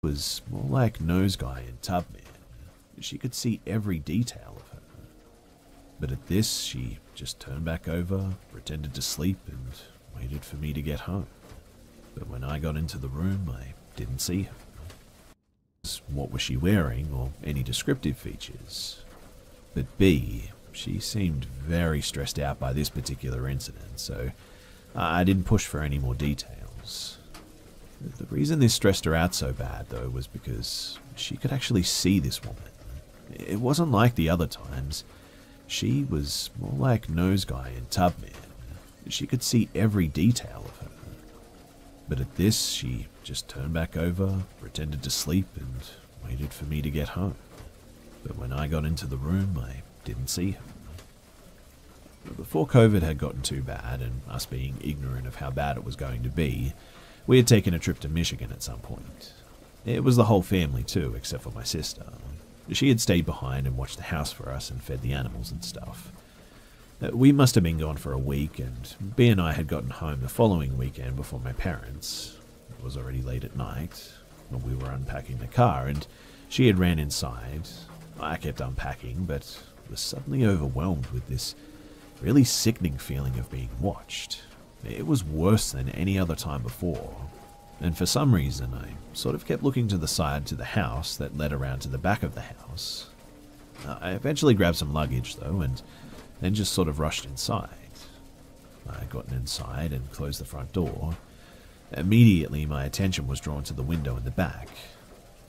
Was more like Nose Guy in Tubman. She could see every detail of her. But at this, she just turned back over, pretended to sleep, and waited for me to get home. But when I got into the room, I didn't see her. What was she wearing, or any descriptive features? But B, she seemed very stressed out by this particular incident, so I didn't push for any more details. The reason this stressed her out so bad, though, was because she could actually see this woman. It wasn't like the other times. She was more like Nose Guy in Tubman. She could see every detail of her. But at this, she just turned back over, pretended to sleep, and waited for me to get home. But when I got into the room, I didn't see her. Before COVID had gotten too bad, and us being ignorant of how bad it was going to be, we had taken a trip to Michigan at some point. It was the whole family too, except for my sister. She had stayed behind and watched the house for us and fed the animals and stuff. We must have been gone for a week, and B and I had gotten home the following weekend before my parents. It was already late at night. We were unpacking the car, and she had ran inside. I kept unpacking, but was suddenly overwhelmed with this really sickening feeling of being watched. It was worse than any other time before, and for some reason I sort of kept looking to the side to the house that led around to the back of the house. I eventually grabbed some luggage though, and then just sort of rushed inside. I had gotten inside and closed the front door. Immediately my attention was drawn to the window in the back.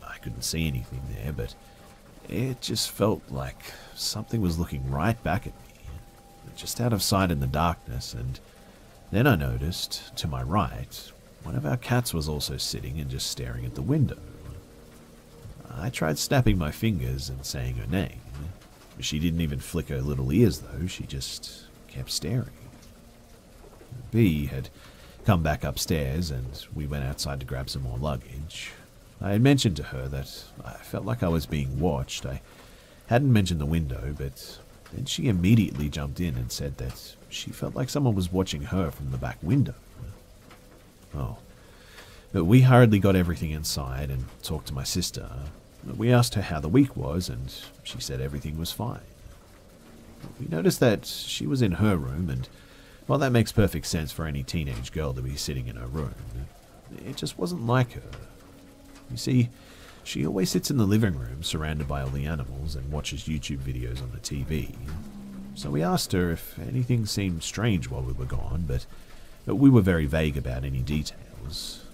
I couldn't see anything there, but it just felt like something was looking right back at me, just out of sight in the darkness. And then I noticed, to my right, one of our cats was also sitting and just staring at the window. I tried snapping my fingers and saying her name. She didn't even flick her little ears though, she just kept staring. B had come back upstairs and we went outside to grab some more luggage. I had mentioned to her that I felt like I was being watched. I hadn't mentioned the window, but then she immediately jumped in and said that she felt like someone was watching her from the back window. Oh, but we hurriedly got everything inside and talked to my sister. We asked her how the week was, and she said everything was fine. We noticed that she was in her room, and while that makes perfect sense for any teenage girl to be sitting in her room, it just wasn't like her. You see, she always sits in the living room surrounded by all the animals and watches YouTube videos on the TV. So we asked her if anything seemed strange while we were gone, but we were very vague about any details.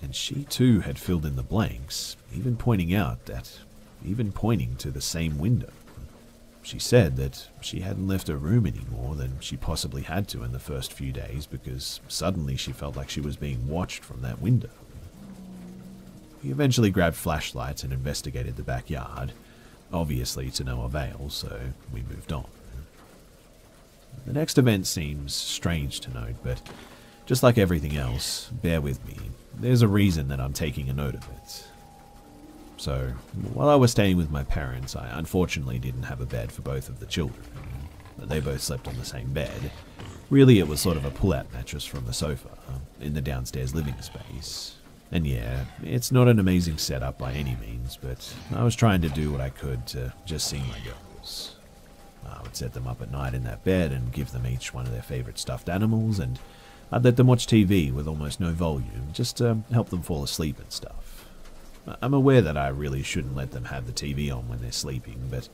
And she too had filled in the blanks, even pointing to the same window. She said that she hadn't left her room any more than she possibly had to in the first few days because suddenly she felt like she was being watched from that window. We eventually grabbed flashlights and investigated the backyard, obviously to no avail, so we moved on. The next event seems strange to note, but just like everything else, bear with me, there's a reason that I'm taking a note of it. So, while I was staying with my parents, I unfortunately didn't have a bed for both of the children. They both slept on the same bed. Really, it was sort of a pull-out mattress from the sofa in the downstairs living space. And yeah, it's not an amazing setup by any means, but I was trying to do what I could to just see my girls. I would set them up at night in that bed and give them each one of their favorite stuffed animals, and I'd let them watch TV with almost no volume, just to help them fall asleep and stuff. I'm aware that I really shouldn't let them have the TV on when they're sleeping, but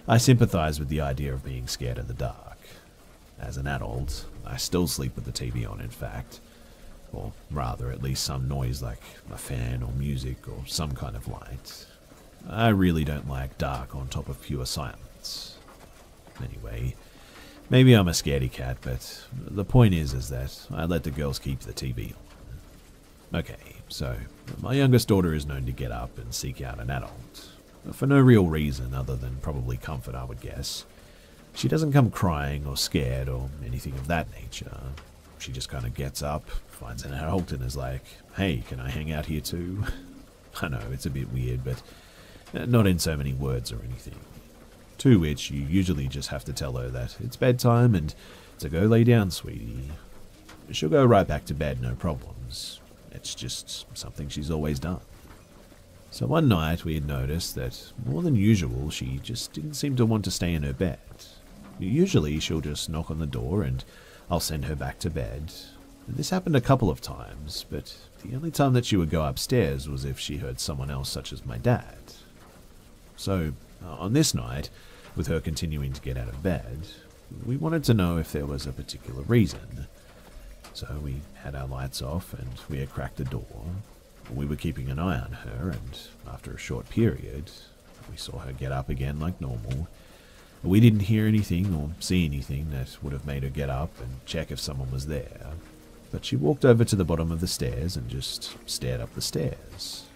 I sympathize with the idea of being scared of the dark. As an adult, I still sleep with the TV on, in fact. Or rather, at least some noise like a fan or music or some kind of light. I really don't like dark on top of pure silence. Anyway, maybe I'm a scaredy cat, but the point is that I let the girls keep the TV on. Okay, so my youngest daughter is known to get up and seek out an adult. For no real reason other than probably comfort, I would guess. She doesn't come crying or scared or anything of that nature. She just kind of gets up, finds an adult and is like, "Hey, can I hang out here too?" I know, it's a bit weird, but not in so many words or anything. To which you usually just have to tell her that it's bedtime and to go lay down, sweetie. She'll go right back to bed, no problems. It's just something she's always done. So one night we had noticed that more than usual she just didn't seem to want to stay in her bed. Usually she'll just knock on the door and I'll send her back to bed. And this happened a couple of times, but the only time that she would go upstairs was if she heard someone else, such as my dad. So on this night, with her continuing to get out of bed, we wanted to know if there was a particular reason. So we had our lights off and we had cracked the door. We were keeping an eye on her, and after a short period, we saw her get up again like normal. We didn't hear anything or see anything that would have made her get up and check if someone was there, but she walked over to the bottom of the stairs and just stared up the stairs.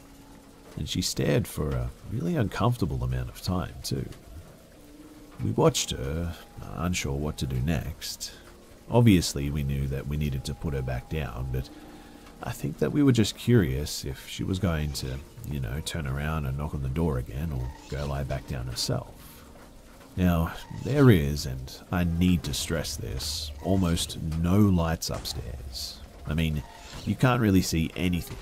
And she stared for a really uncomfortable amount of time too. We watched her, unsure what to do next. Obviously we knew that we needed to put her back down, but I think that we were just curious if she was going to, turn around and knock on the door again or go lie back down herself. Now, there is, and I need to stress this, almost no lights upstairs. I mean, you can't really see anything.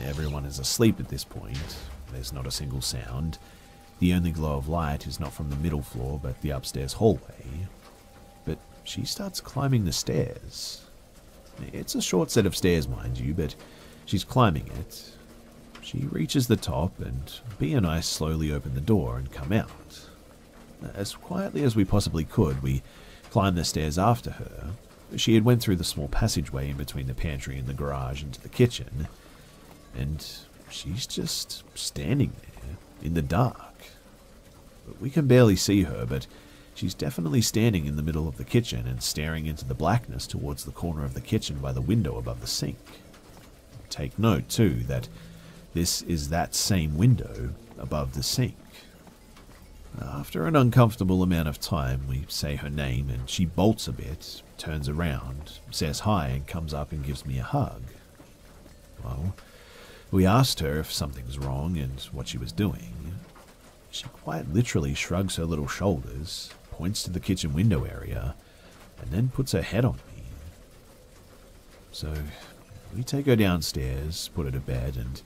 Everyone is asleep at this point. There's not a single sound. The only glow of light is not from the middle floor, but the upstairs hallway. But she starts climbing the stairs. It's a short set of stairs, mind you, but she's climbing it. She reaches the top, and B and I slowly open the door and come out. As quietly as we possibly could, we climbed the stairs after her. She had went through the small passageway in between the pantry and the garage into the kitchen, and she's just standing there in the dark. We can barely see her, but she's definitely standing in the middle of the kitchen and staring into the blackness towards the corner of the kitchen by the window above the sink. Take note, too, that this is that same window above the sink. After an uncomfortable amount of time, we say her name and she bolts a bit, turns around, says hi and comes up and gives me a hug. Well, we asked her if something's wrong and what she was doing. She quite literally shrugs her little shoulders, points to the kitchen window area, and then puts her head on me. So we take her downstairs, put her to bed, and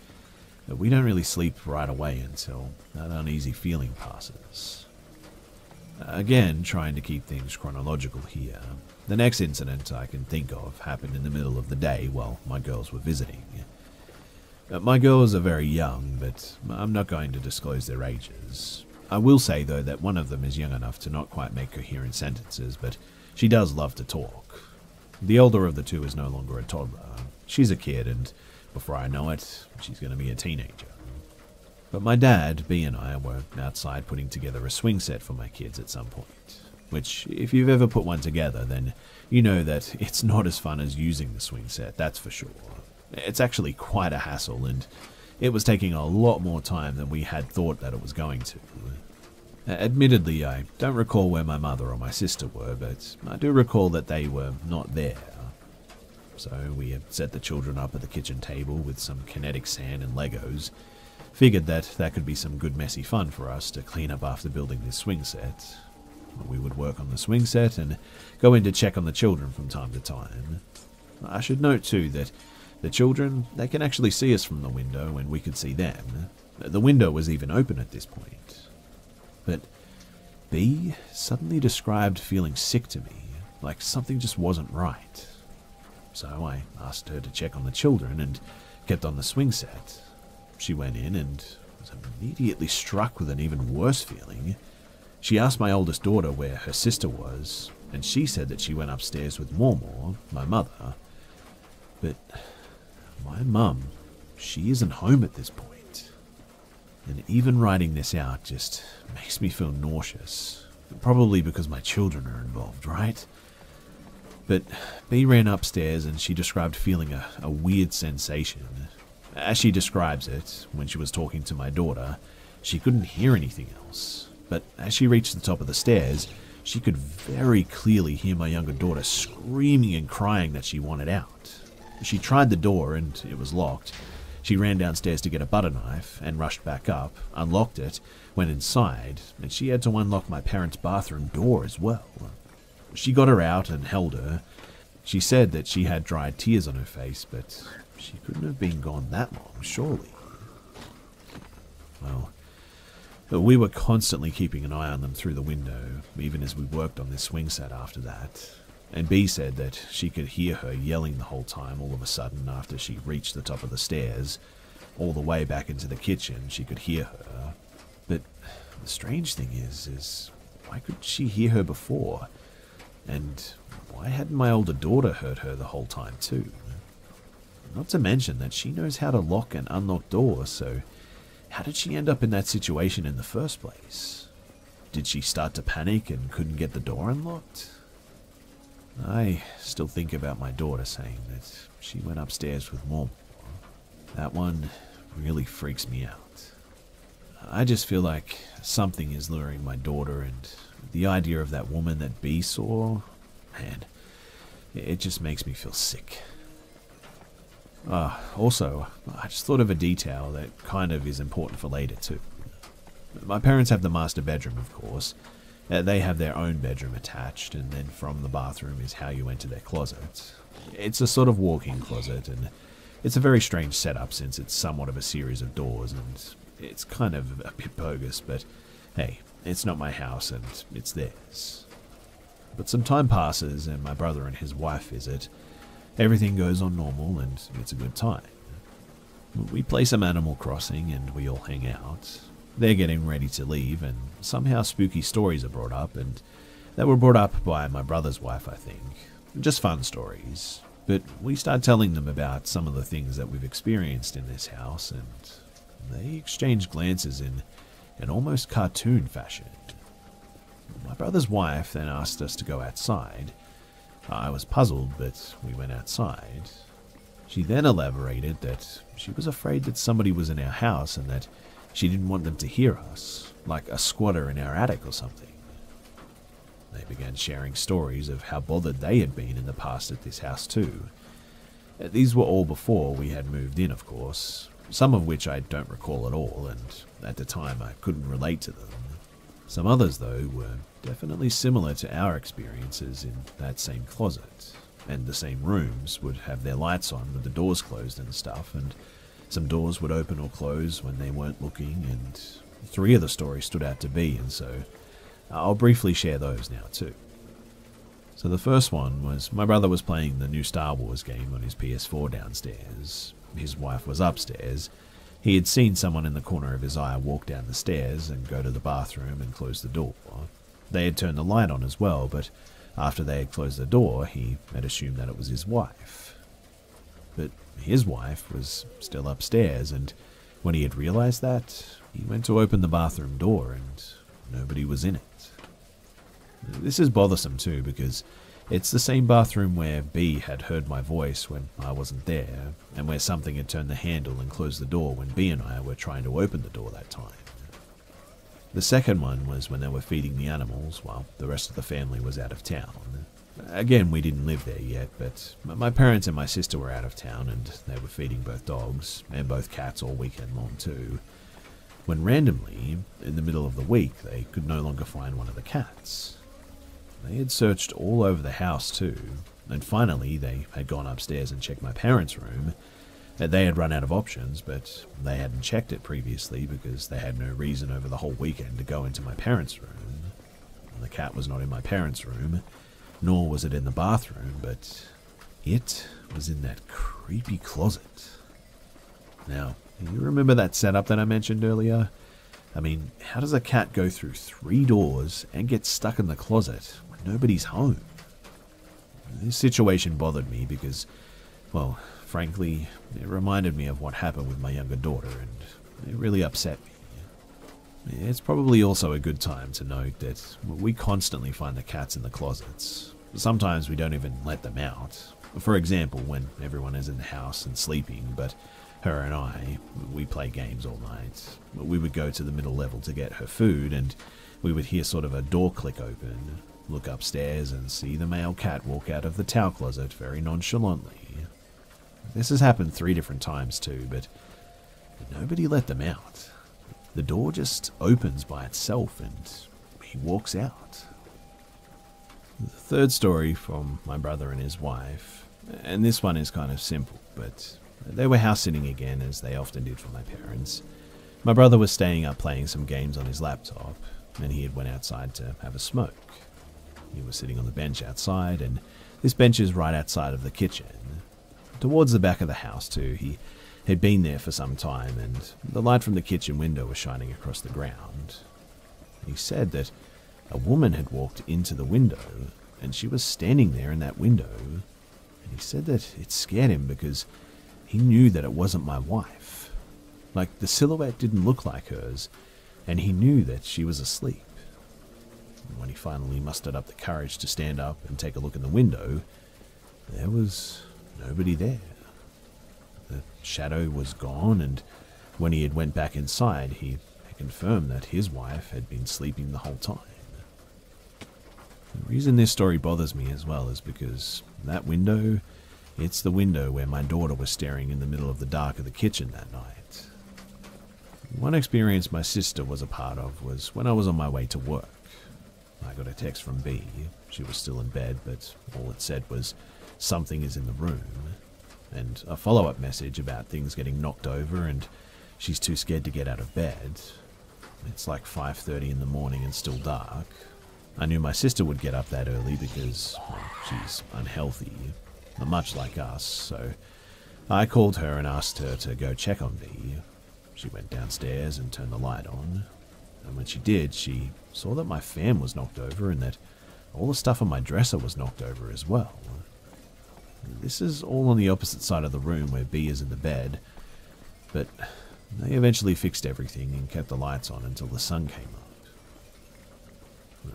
we don't really sleep right away until that uneasy feeling passes. Again, trying to keep things chronological here, the next incident I can think of happened in the middle of the day while my girls were visiting. My girls are very young, but I'm not going to disclose their ages. I will say, though, that one of them is young enough to not quite make coherent sentences, but she does love to talk. The older of the two is no longer a toddler. She's a kid, and before I know it, she's going to be a teenager. But my dad, B, and I were outside putting together a swing set for my kids at some point, which, if you've ever put one together, then you know that it's not as fun as using the swing set, that's for sure. It's actually quite a hassle, and it was taking a lot more time than we had thought that it was going to. Admittedly, I don't recall where my mother or my sister were, but I do recall that they were not there. So we had set the children up at the kitchen table with some kinetic sand and Legos. Figured that could be some good messy fun for us to clean up after building this swing set. We would work on the swing set and go in to check on the children from time to time. I should note too that the children, they can actually see us from the window and we could see them. The window was even open at this point. But B suddenly described feeling sick to me, like something just wasn't right. So I asked her to check on the children and kept on the swing set. She went in and was immediately struck with an even worse feeling. She asked my oldest daughter where her sister was, and she said that she went upstairs with Mormor, my mother. But my mum, she isn't home at this point. And even writing this out just makes me feel nauseous. Probably because my children are involved, right? But B ran upstairs and she described feeling a weird sensation. As she describes it, when she was talking to my daughter, she couldn't hear anything else. But as she reached the top of the stairs, she could very clearly hear my younger daughter screaming and crying that she wanted out. She tried the door and it was locked. She ran downstairs to get a butter knife and rushed back up, unlocked it, went inside, and she had to unlock my parents' bathroom door as well. She got her out and held her. She said that she had dried tears on her face, but she couldn't have been gone that long, surely. Well, we were constantly keeping an eye on them through the window, even as we worked on this swing set after that. And B said that she could hear her yelling the whole time all of a sudden after she reached the top of the stairs. All the way back into the kitchen, she could hear her. But the strange thing is why could she hear her before? And why hadn't my older daughter heard her the whole time too? Not to mention that she knows how to lock and unlock doors, so how did she end up in that situation in the first place? Did she start to panic and couldn't get the door unlocked? I still think about my daughter saying that she went upstairs with Mom. That one really freaks me out. I just feel like something is luring my daughter, and the idea of that woman that B saw, man, it just makes me feel sick. Also, I just thought of a detail that kind of is important for later too. My parents have the master bedroom, of course. They have their own bedroom attached, and then from the bathroom is how you enter their closet. It's a sort of walk-in closet, and it's a very strange setup since it's somewhat of a series of doors, and it's kind of a bit bogus, but hey, it's not my house and it's theirs. But some time passes and my brother and his wife visit. Everything goes on normal and it's a good time. We play some Animal Crossing and we all hang out. They're getting ready to leave and somehow spooky stories are brought up, and they were brought up by my brother's wife, I think. Just fun stories. But we start telling them about some of the things that we've experienced in this house, and they exchange glances in an almost cartoon fashion. My brother's wife then asked us to go outside. I was puzzled, but we went outside. She then elaborated that she was afraid that somebody was in our house and that she didn't want them to hear us, like a squatter in our attic or something. They began sharing stories of how bothered they had been in the past at this house too. These were all before we had moved in, of course, some of which I don't recall at all, and at the time I couldn't relate to them. Some others, though, were definitely similar to our experiences in that same closet, and the same rooms would have their lights on with the doors closed and stuff, and some doors would open or close when they weren't looking, and 3 of the stories stood out to be, and so I'll briefly share those now too. So the first one was my brother was playing the new Star Wars game on his PS4 downstairs. His wife was upstairs. He had seen someone in the corner of his eye walk down the stairs and go to the bathroom and close the door. They had turned the light on as well, but after they had closed the door, he had assumed that it was his wife. But his wife was still upstairs, and when he had realized that, he went to open the bathroom door and nobody was in it. This is bothersome too, because it's the same bathroom where B had heard my voice when I wasn't there, and where something had turned the handle and closed the door when B and I were trying to open the door that time. The second one was when they were feeding the animals while the rest of the family was out of town. Again, we didn't live there yet, but my parents and my sister were out of town and they were feeding both dogs and both cats all weekend long too, when randomly, in the middle of the week, they could no longer find one of the cats. They had searched all over the house too, and finally they had gone upstairs and checked my parents' room. They had run out of options, but they hadn't checked it previously because they had no reason over the whole weekend to go into my parents' room. The cat was not in my parents' room, nor was it in the bathroom, but it was in that creepy closet. Now, you remember that setup that I mentioned earlier? I mean, how does a cat go through 3 doors and get stuck in the closet when nobody's home? This situation bothered me because, well, frankly, it reminded me of what happened with my younger daughter, and it really upset me. It's probably also a good time to note that we constantly find the cats in the closets. Sometimes we don't even let them out. For example, when everyone is in the house and sleeping, but her and I, we play games all night. We would go to the middle level to get her food, and we would hear sort of a door click open, look upstairs and see the male cat walk out of the towel closet very nonchalantly. This has happened 3 different times too, but nobody let them out. The door just opens by itself and he walks out. The third story from my brother and his wife, and this one is kind of simple, but they were house sitting again, as they often did for my parents. My brother was staying up playing some games on his laptop, and he had went outside to have a smoke. He was sitting on the bench outside, and this bench is right outside of the kitchen. Towards the back of the house too. He had been there for some time, and the light from the kitchen window was shining across the ground. He said that a woman had walked into the window, and she was standing there in that window, and he said that it scared him because he knew that it wasn't my wife. Like, the silhouette didn't look like hers, and he knew that she was asleep. And when he finally mustered up the courage to stand up and take a look in the window, there was nobody there. The shadow was gone, and when he had went back inside, he confirmed that his wife had been sleeping the whole time. The reason this story bothers me as well is because that window, it's the window where my daughter was staring in the middle of the dark of the kitchen that night. One experience my sister was a part of was when I was on my way to work. I got a text from B. She was still in bed, but all it said was, "Something is in the room," and a follow-up message about things getting knocked over and she's too scared to get out of bed. It's like 5:30 in the morning and still dark. I knew my sister would get up that early because, well, she's unhealthy, much like us, so I called her and asked her to go check on B. She went downstairs and turned the light on, and when she did, she saw that my fan was knocked over and that all the stuff on my dresser was knocked over as well. This is all on the opposite side of the room where B is in the bed, but they eventually fixed everything and kept the lights on until the sun came up.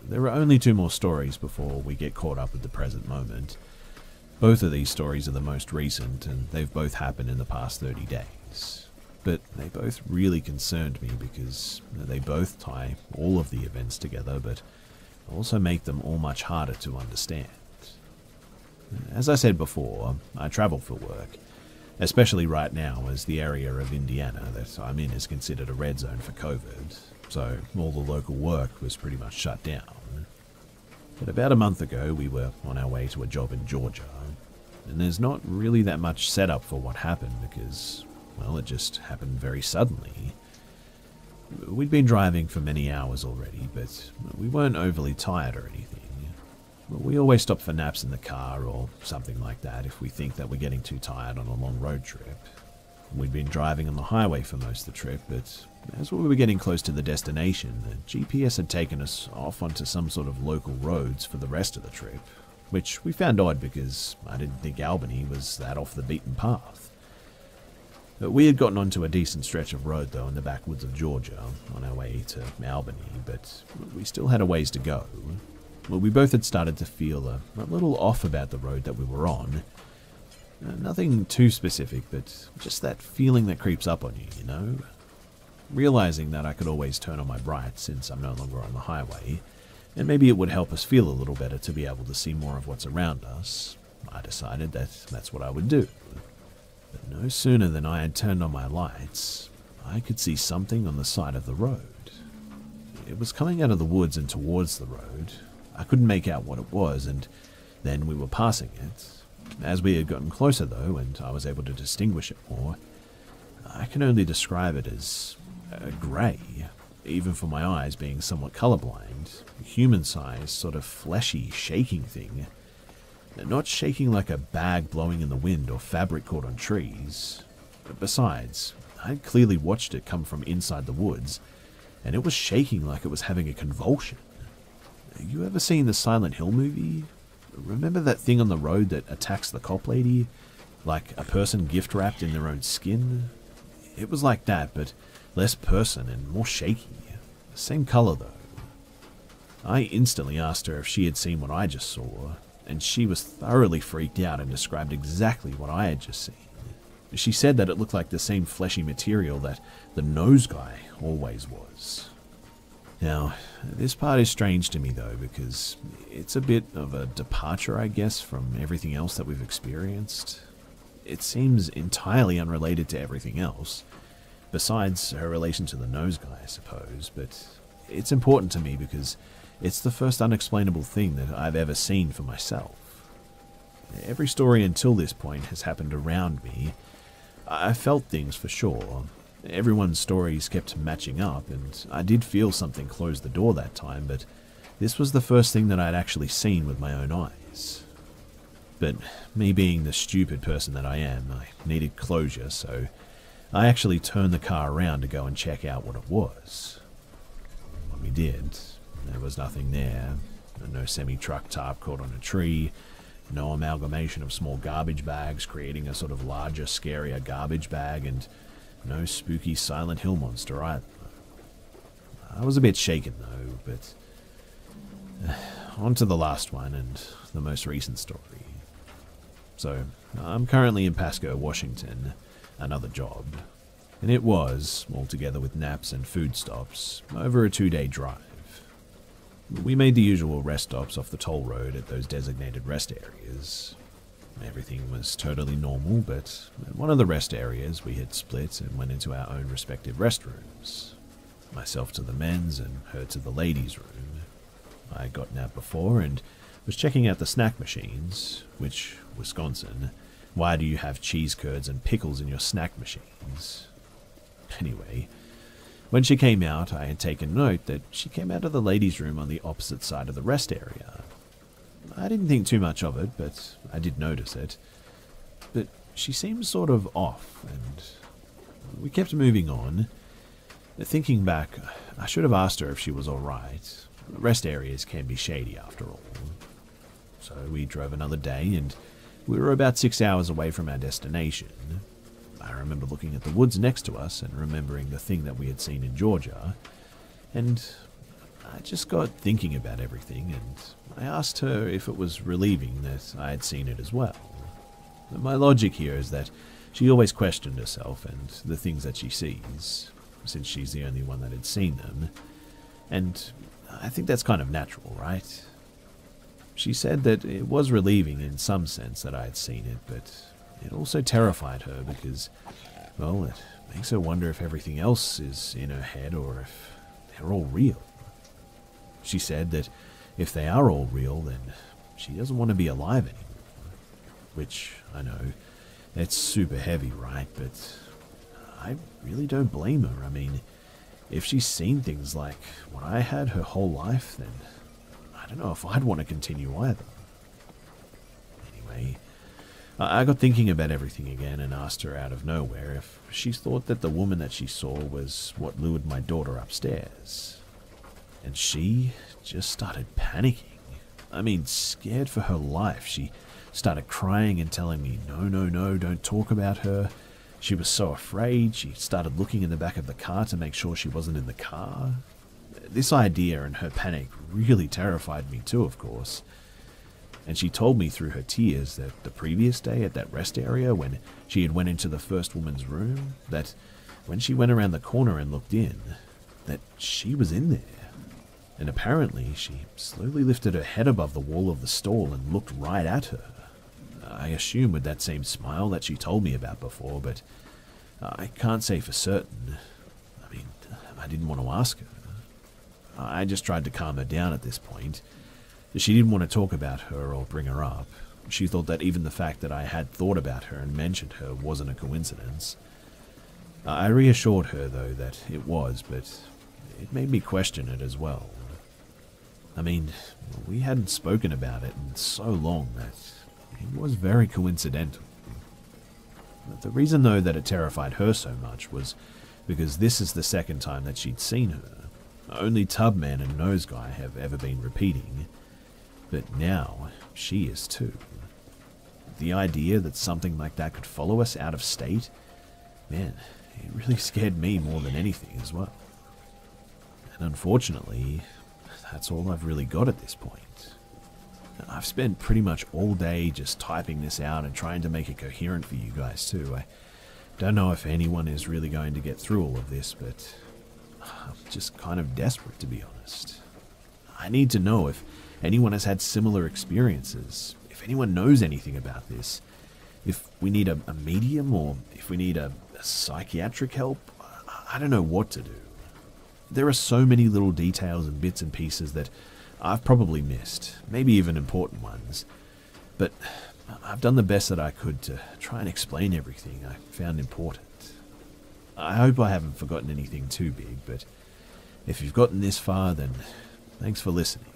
There are only 2 more stories before we get caught up with the present moment. Both of these stories are the most recent, and they've both happened in the past 30 days. But they both really concerned me because they both tie all of the events together, but also make them all much harder to understand. As I said before, I travel for work, especially right now as the area of Indiana that I'm in is considered a red zone for COVID, so all the local work was pretty much shut down. But about a month ago, we were on our way to a job in Georgia, and there's not really that much setup for what happened because, well, it just happened very suddenly. We'd been driving for many hours already, but we weren't overly tired or anything. We always stop for naps in the car or something like that if we think that we're getting too tired on a long road trip. We'd been driving on the highway for most of the trip, but as we were getting close to the destination, the GPS had taken us off onto some sort of local roads for the rest of the trip, which we found odd because I didn't think Albany was that off the beaten path. We had gotten onto a decent stretch of road though in the backwoods of Georgia on our way to Albany, but we still had a ways to go. Well, we both had started to feel a little off about the road that we were on. Nothing too specific, but just that feeling that creeps up on you, you know? Realizing that I could always turn on my brights since I'm no longer on the highway, and maybe it would help us feel a little better to be able to see more of what's around us, I decided that that's what I would do. But no sooner than I had turned on my lights, I could see something on the side of the road. It was coming out of the woods and towards the road. I couldn't make out what it was, and then we were passing it. As we had gotten closer, though, and I was able to distinguish it more, I can only describe it as grey, even for my eyes being somewhat colorblind, human-sized, sort of fleshy, shaking thing. Not shaking like a bag blowing in the wind or fabric caught on trees. Besides, I'd clearly watched it come from inside the woods, and it was shaking like it was having a convulsion. You ever seen the Silent Hill movie? Remember that thing on the road that attacks the cop lady? Like a person gift-wrapped in their own skin? It was like that, but less person and more shaky. Same color, though. I instantly asked her if she had seen what I just saw, and she was thoroughly freaked out and described exactly what I had just seen. She said that it looked like the same fleshy material that the nose guy always was. Now, this part is strange to me though, because it's a bit of a departure, I guess, from everything else that we've experienced. It seems entirely unrelated to everything else, besides her relation to the nose guy, I suppose, but it's important to me because it's the first unexplainable thing that I've ever seen for myself. Every story until this point has happened around me. I felt things for sure, Everyone's stories kept matching up, and I did feel something close the door that time, but this was the first thing that I'd actually seen with my own eyes. But me being the stupid person that I am, I needed closure, so I actually turned the car around to go and check out what it was. When we did, there was nothing there. No semi-truck tarp caught on a tree, no amalgamation of small garbage bags creating a sort of larger, scarier garbage bag, and no spooky Silent Hill monster either. I was a bit shaken though, but on to the last one and the most recent story. So, I'm currently in Pasco, Washington, another job, and it was, altogether with naps and food stops, over a 2-day drive. We made the usual rest stops off the toll road at those designated rest areas. Everything was totally normal, but at one of the rest areas we had split and went into our own respective restrooms. Myself to the men's and her to the ladies' room. I had gotten out before and was checking out the snack machines, which, Wisconsin, why do you have cheese curds and pickles in your snack machines? Anyway, when she came out, I had taken note that she came out of the ladies' room on the opposite side of the rest area. I didn't think too much of it, but I did notice it. But she seemed sort of off, and we kept moving on. Thinking back, I should have asked her if she was alright. Rest areas can be shady after all. So we drove another day, and we were about 6 hours away from our destination. I remember looking at the woods next to us and remembering the thing that we had seen in Georgia, and I just got thinking about everything, and I asked her if it was relieving that I had seen it as well. My logic here is that she always questioned herself and the things that she sees, since she's the only one that had seen them, and I think that's kind of natural, right? She said that it was relieving in some sense that I had seen it, but it also terrified her because, well, it makes her wonder if everything else is in her head or if they're all real. She said that if they are all real, then she doesn't want to be alive anymore. Which, I know, it's super heavy, right? But I really don't blame her. I mean, if she's seen things like what I had her whole life, then I don't know if I'd want to continue either. Anyway, I got thinking about everything again and asked her out of nowhere if she thought that the woman that she saw was what lured my daughter upstairs. And she just started panicking. I mean, scared for her life. She started crying and telling me, no, don't talk about her. She was so afraid, she started looking in the back of the car to make sure she wasn't in the car. This idea and her panic really terrified me too, of course. And she told me through her tears that the previous day at that rest area when she had went into the first woman's room, that when she went around the corner and looked in, that she was in there. And apparently she slowly lifted her head above the wall of the stall and looked right at her. I assume with that same smile that she told me about before, but I can't say for certain. I mean, I didn't want to ask her. I just tried to calm her down at this point. She didn't want to talk about her or bring her up. She thought that even the fact that I had thought about her and mentioned her wasn't a coincidence. I reassured her, though, that it was, but it made me question it as well. I mean, we hadn't spoken about it in so long that it was very coincidental. But the reason, though, that it terrified her so much was because this is the second time that she'd seen her. Only Tubman and Nose Guy have ever been repeating, but now she is too. The idea that something like that could follow us out of state, man, it really scared me more than anything as well. And unfortunately, that's all I've really got at this point. I've spent pretty much all day just typing this out and trying to make it coherent for you guys too. I don't know if anyone is really going to get through all of this, but I'm just kind of desperate, to be honest. I need to know if anyone has had similar experiences, if anyone knows anything about this, if we need a medium or if we need a psychiatric help. I don't know what to do. There are so many little details and bits and pieces that I've probably missed, maybe even important ones, but I've done the best that I could to try and explain everything I found important. I hope I haven't forgotten anything too big, but if you've gotten this far, then thanks for listening.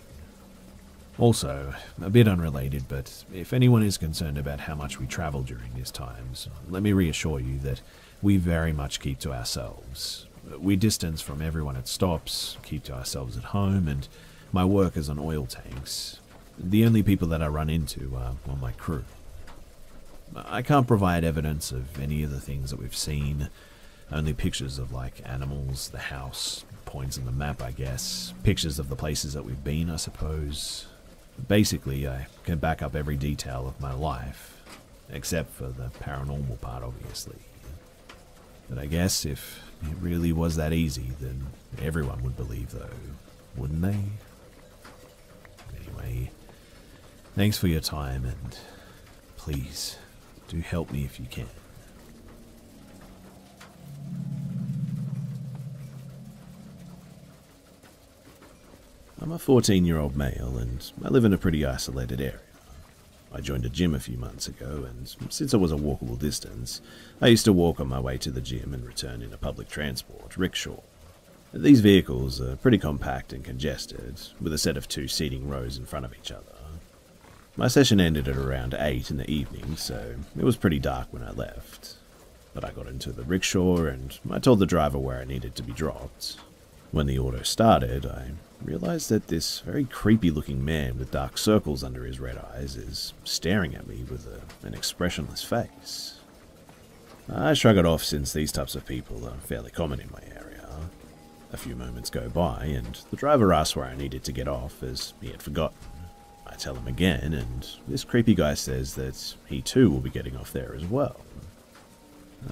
Also, a bit unrelated, but if anyone is concerned about how much we travel during these times, let me reassure you that we very much keep to ourselves. We distance from everyone at stops, keep to ourselves at home, and my work is on oil tanks. The only people that I run into are on my crew. I can't provide evidence of any of the things that we've seen, only pictures of like animals, the house, points on the map I guess, pictures of the places that we've been I suppose. Basically, I can back up every detail of my life, except for the paranormal part obviously. But I guess if it really was that easy, then everyone would believe though, wouldn't they? Anyway, thanks for your time and please, do help me if you can. I'm a 14-year-old male and I live in a pretty isolated area. I joined a gym a few months ago and since it was a walkable distance, I used to walk on my way to the gym and return in a public transport, rickshaw. These vehicles are pretty compact and congested, with a set of 2 seating rows in front of each other. My session ended at around 8 in the evening, so it was pretty dark when I left. But I got into the rickshaw and I told the driver where I needed to be dropped. When the auto started, I realized that this very creepy looking man with dark circles under his red eyes is staring at me with an expressionless face. I shrug it off since these types of people are fairly common in my area. A few moments go by and the driver asks where I needed to get off as he had forgotten. I tell him again and this creepy guy says that he too will be getting off there as well.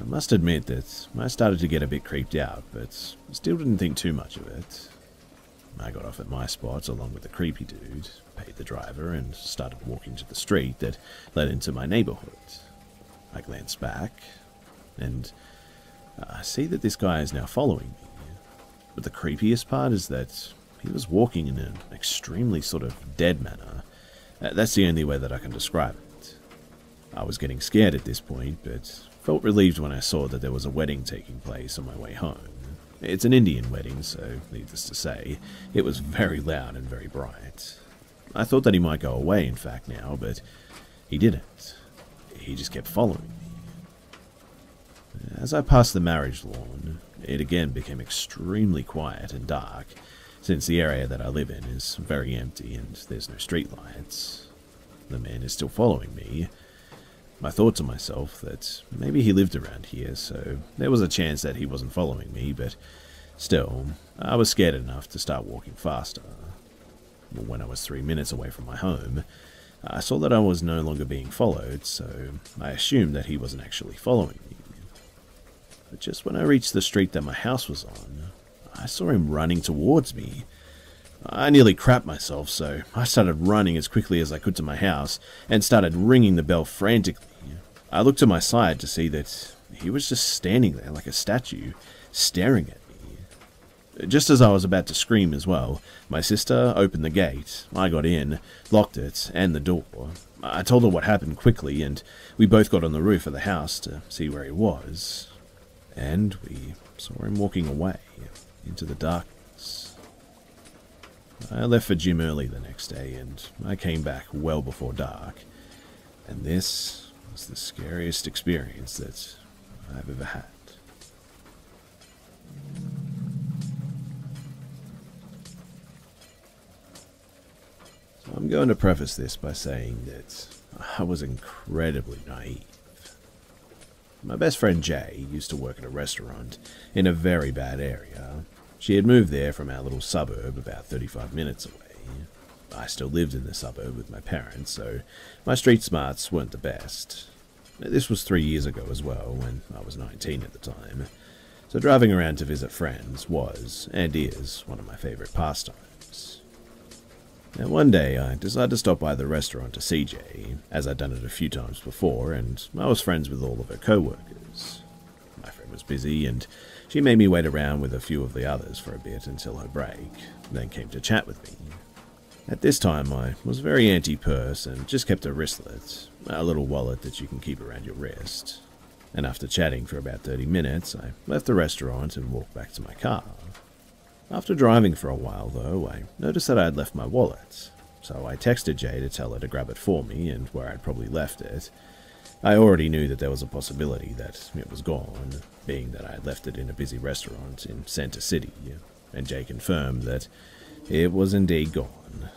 I must admit that I started to get a bit creeped out, but still didn't think too much of it. I got off at my spot along with the creepy dude, paid the driver, and started walking to the street that led into my neighborhood. I glanced back, and I see that this guy is now following me. But the creepiest part is that he was walking in an extremely sort of dead manner. That's the only way that I can describe it. I was getting scared at this point, but felt relieved when I saw that there was a wedding taking place on my way home. It's an Indian wedding, so needless to say, it was very loud and very bright. I thought that he might go away, in fact, now, but he didn't. He just kept following me. As I passed the marriage lawn, it again became extremely quiet and dark, since the area that I live in is very empty and there's no streetlights. The man is still following me. I thought to myself that maybe he lived around here, so there was a chance that he wasn't following me, but still, I was scared enough to start walking faster. When I was 3 minutes away from my home, I saw that I was no longer being followed, so I assumed that he wasn't actually following me. But just when I reached the street that my house was on, I saw him running towards me. I nearly crapped myself, so I started running as quickly as I could to my house and started ringing the bell frantically. I looked to my side to see that he was just standing there like a statue, staring at me. Just as I was about to scream as well, my sister opened the gate. I got in, locked it, and the door. I told her what happened quickly, and we both got on the roof of the house to see where he was. And we saw him walking away into the darkness. I left for gym early the next day, and I came back well before dark. And this was the scariest experience that I've ever had. So I'm going to preface this by saying that I was incredibly naive. My best friend Jay used to work at a restaurant in a very bad area. She had moved there from our little suburb about 35 minutes away. I still lived in the suburb with my parents, so my street smarts weren't the best. This was 3 years ago as well, when I was 19 at the time, so driving around to visit friends was, and is, one of my favourite pastimes. Now one day I decided to stop by the restaurant to see Jay, as I'd done it a few times before, and I was friends with all of her co-workers. My friend was busy, and she made me wait around with a few of the others for a bit until her break, then came to chat with me. At this time, I was very anti-purse and just kept a wristlet, a little wallet that you can keep around your wrist. and after chatting for about 30 minutes, I left the restaurant and walked back to my car. After driving for a while, though, I noticed that I had left my wallet, so I texted Jay to tell her to grab it for me and where I'd probably left it. I already knew that there was a possibility that it was gone, being that I had left it in a busy restaurant in Center City, and Jay confirmed that it was indeed gone.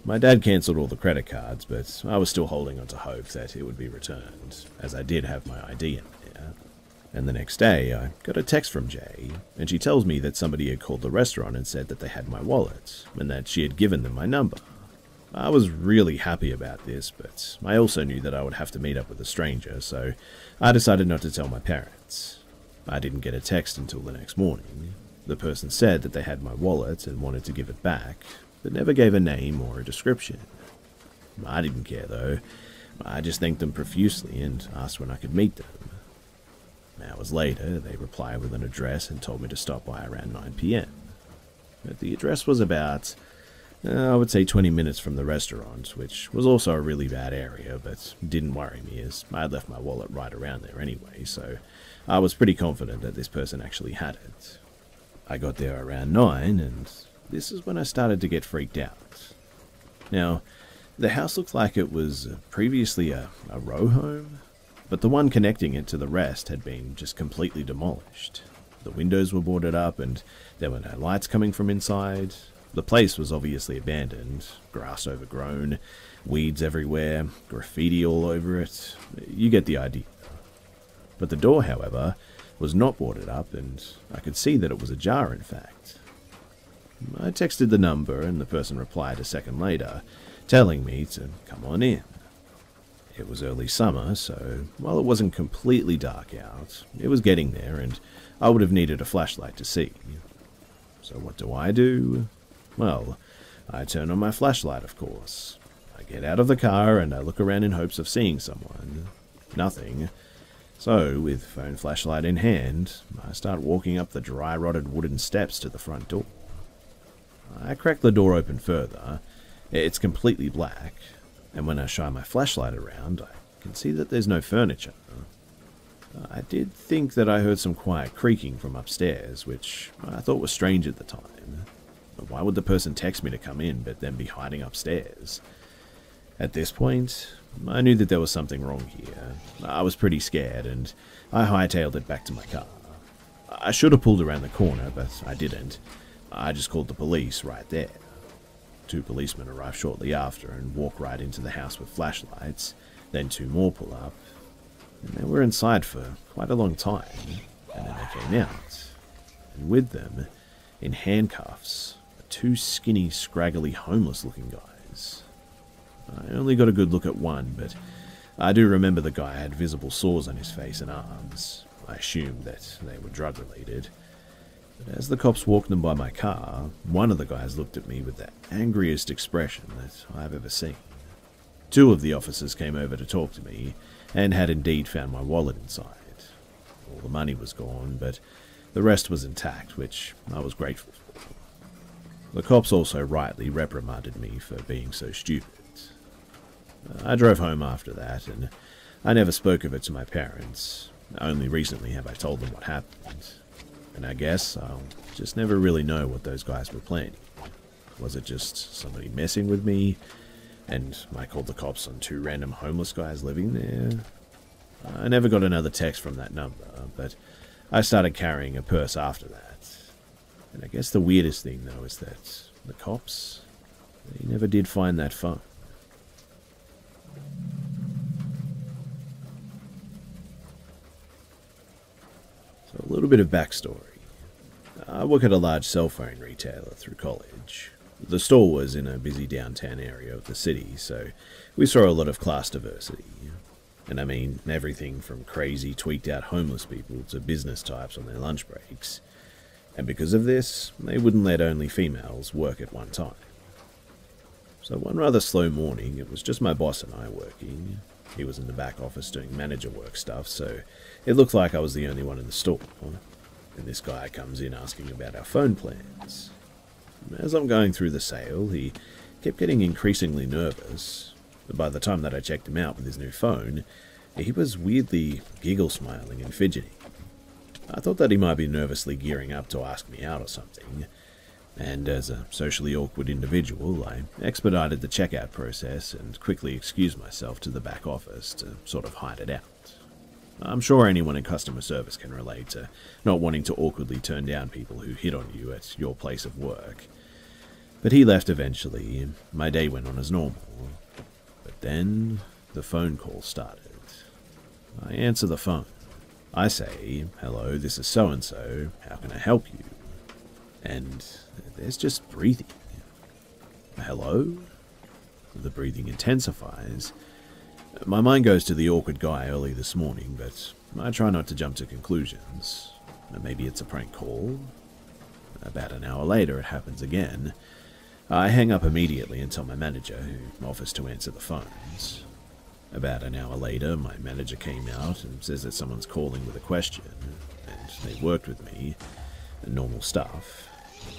My dad cancelled all the credit cards, but I was still holding on to hope that it would be returned, as I did have my ID in there. And the next day, I got a text from Jay, and she tells me that somebody had called the restaurant and said that they had my wallet, and that she had given them my number. I was really happy about this, but I also knew that I would have to meet up with a stranger, so I decided not to tell my parents. I didn't get a text until the next morning. The person said that they had my wallet and wanted to give it back, but never gave a name or a description. I didn't care though. I just thanked them profusely and asked when I could meet them. Hours later, they replied with an address and told me to stop by around 9 PM. But the address was about, I would say 20 minutes from the restaurant, which was also a really bad area, but didn't worry me as I had left my wallet right around there anyway, so I was pretty confident that this person actually had it. I got there around 9, and this is when I started to get freaked out. Now, the house looked like it was previously a row home, but the one connecting it to the rest had been just completely demolished. The windows were boarded up, and there were no lights coming from inside. The place was obviously abandoned, grass overgrown, weeds everywhere, graffiti all over it. You get the idea. But the door, however, was not boarded up, and I could see that it was ajar, in fact. I texted the number, and the person replied a second later, telling me to come on in. It was early summer, so while it wasn't completely dark out, it was getting there, and I would have needed a flashlight to see. So what do? Well, I turn on my flashlight, of course. I get out of the car, and I look around in hopes of seeing someone. Nothing. So, with phone flashlight in hand, I start walking up the dry rotted wooden steps to the front door. I crack the door open further. It's completely black, and when I shine my flashlight around, I can see that there's no furniture. I did think that I heard some quiet creaking from upstairs, which I thought was strange at the time. But why would the person text me to come in but then be hiding upstairs? At this point, I knew that there was something wrong here. I was pretty scared, and I hightailed it back to my car. I should have pulled around the corner, but I didn't. I just called the police right there. 2 policemen arrive shortly after and walk right into the house with flashlights. Then 2 more pull up, and they were inside for quite a long time. And then they came out, and with them, in handcuffs, are 2 skinny, scraggly, homeless-looking guys. I only got a good look at one, but I do remember the guy had visible sores on his face and arms. I assumed that they were drug-related. But as the cops walked them by my car, one of the guys looked at me with the angriest expression that I've ever seen. 2 of the officers came over to talk to me, and had indeed found my wallet inside. All the money was gone, but the rest was intact, which I was grateful for. The cops also rightly reprimanded me for being so stupid. I drove home after that, and I never spoke of it to my parents. Only recently have I told them what happened. And I guess I'll just never really know what those guys were planning. Was it just somebody messing with me, and I called the cops on 2 random homeless guys living there? I never got another text from that number, but I started carrying a purse after that. And I guess the weirdest thing, though, is that the cops, they never did find that phone. So a little bit of backstory. I work at a large cell phone retailer through college. The store was in a busy downtown area of the city, so we saw a lot of class diversity. And I mean everything from crazy, tweaked-out homeless people to business types on their lunch breaks. And because of this, they wouldn't let only females work at one time. So one rather slow morning, it was just my boss and I working. He was in the back office doing manager work stuff, so it looked like I was the only one in the store. And this guy comes in asking about our phone plans. As I'm going through the sale, he kept getting increasingly nervous. By the time that I checked him out with his new phone, He was weirdly giggle-smiling and fidgeting. I thought that he might be nervously gearing up to ask me out or something, and as a socially awkward individual, I expedited the checkout process and quickly excused myself to the back office to sort of hide it out. I'm sure anyone in customer service can relate to not wanting to awkwardly turn down people who hit on you at your place of work. But he left eventually, and my day went on as normal. But then the phone call started. I answer the phone. I say, "Hello, this is so-and-so. How can I help you?" And there's just breathing. "Hello?" The breathing intensifies. My mind goes to the awkward guy early this morning, but I try not to jump to conclusions. Maybe it's a prank call. About an hour later, it happens again. I hang up immediately and tell my manager, who offers to answer the phones. About an hour later, my manager came out and says that someone's calling with a question, and they worked with me, normal stuff.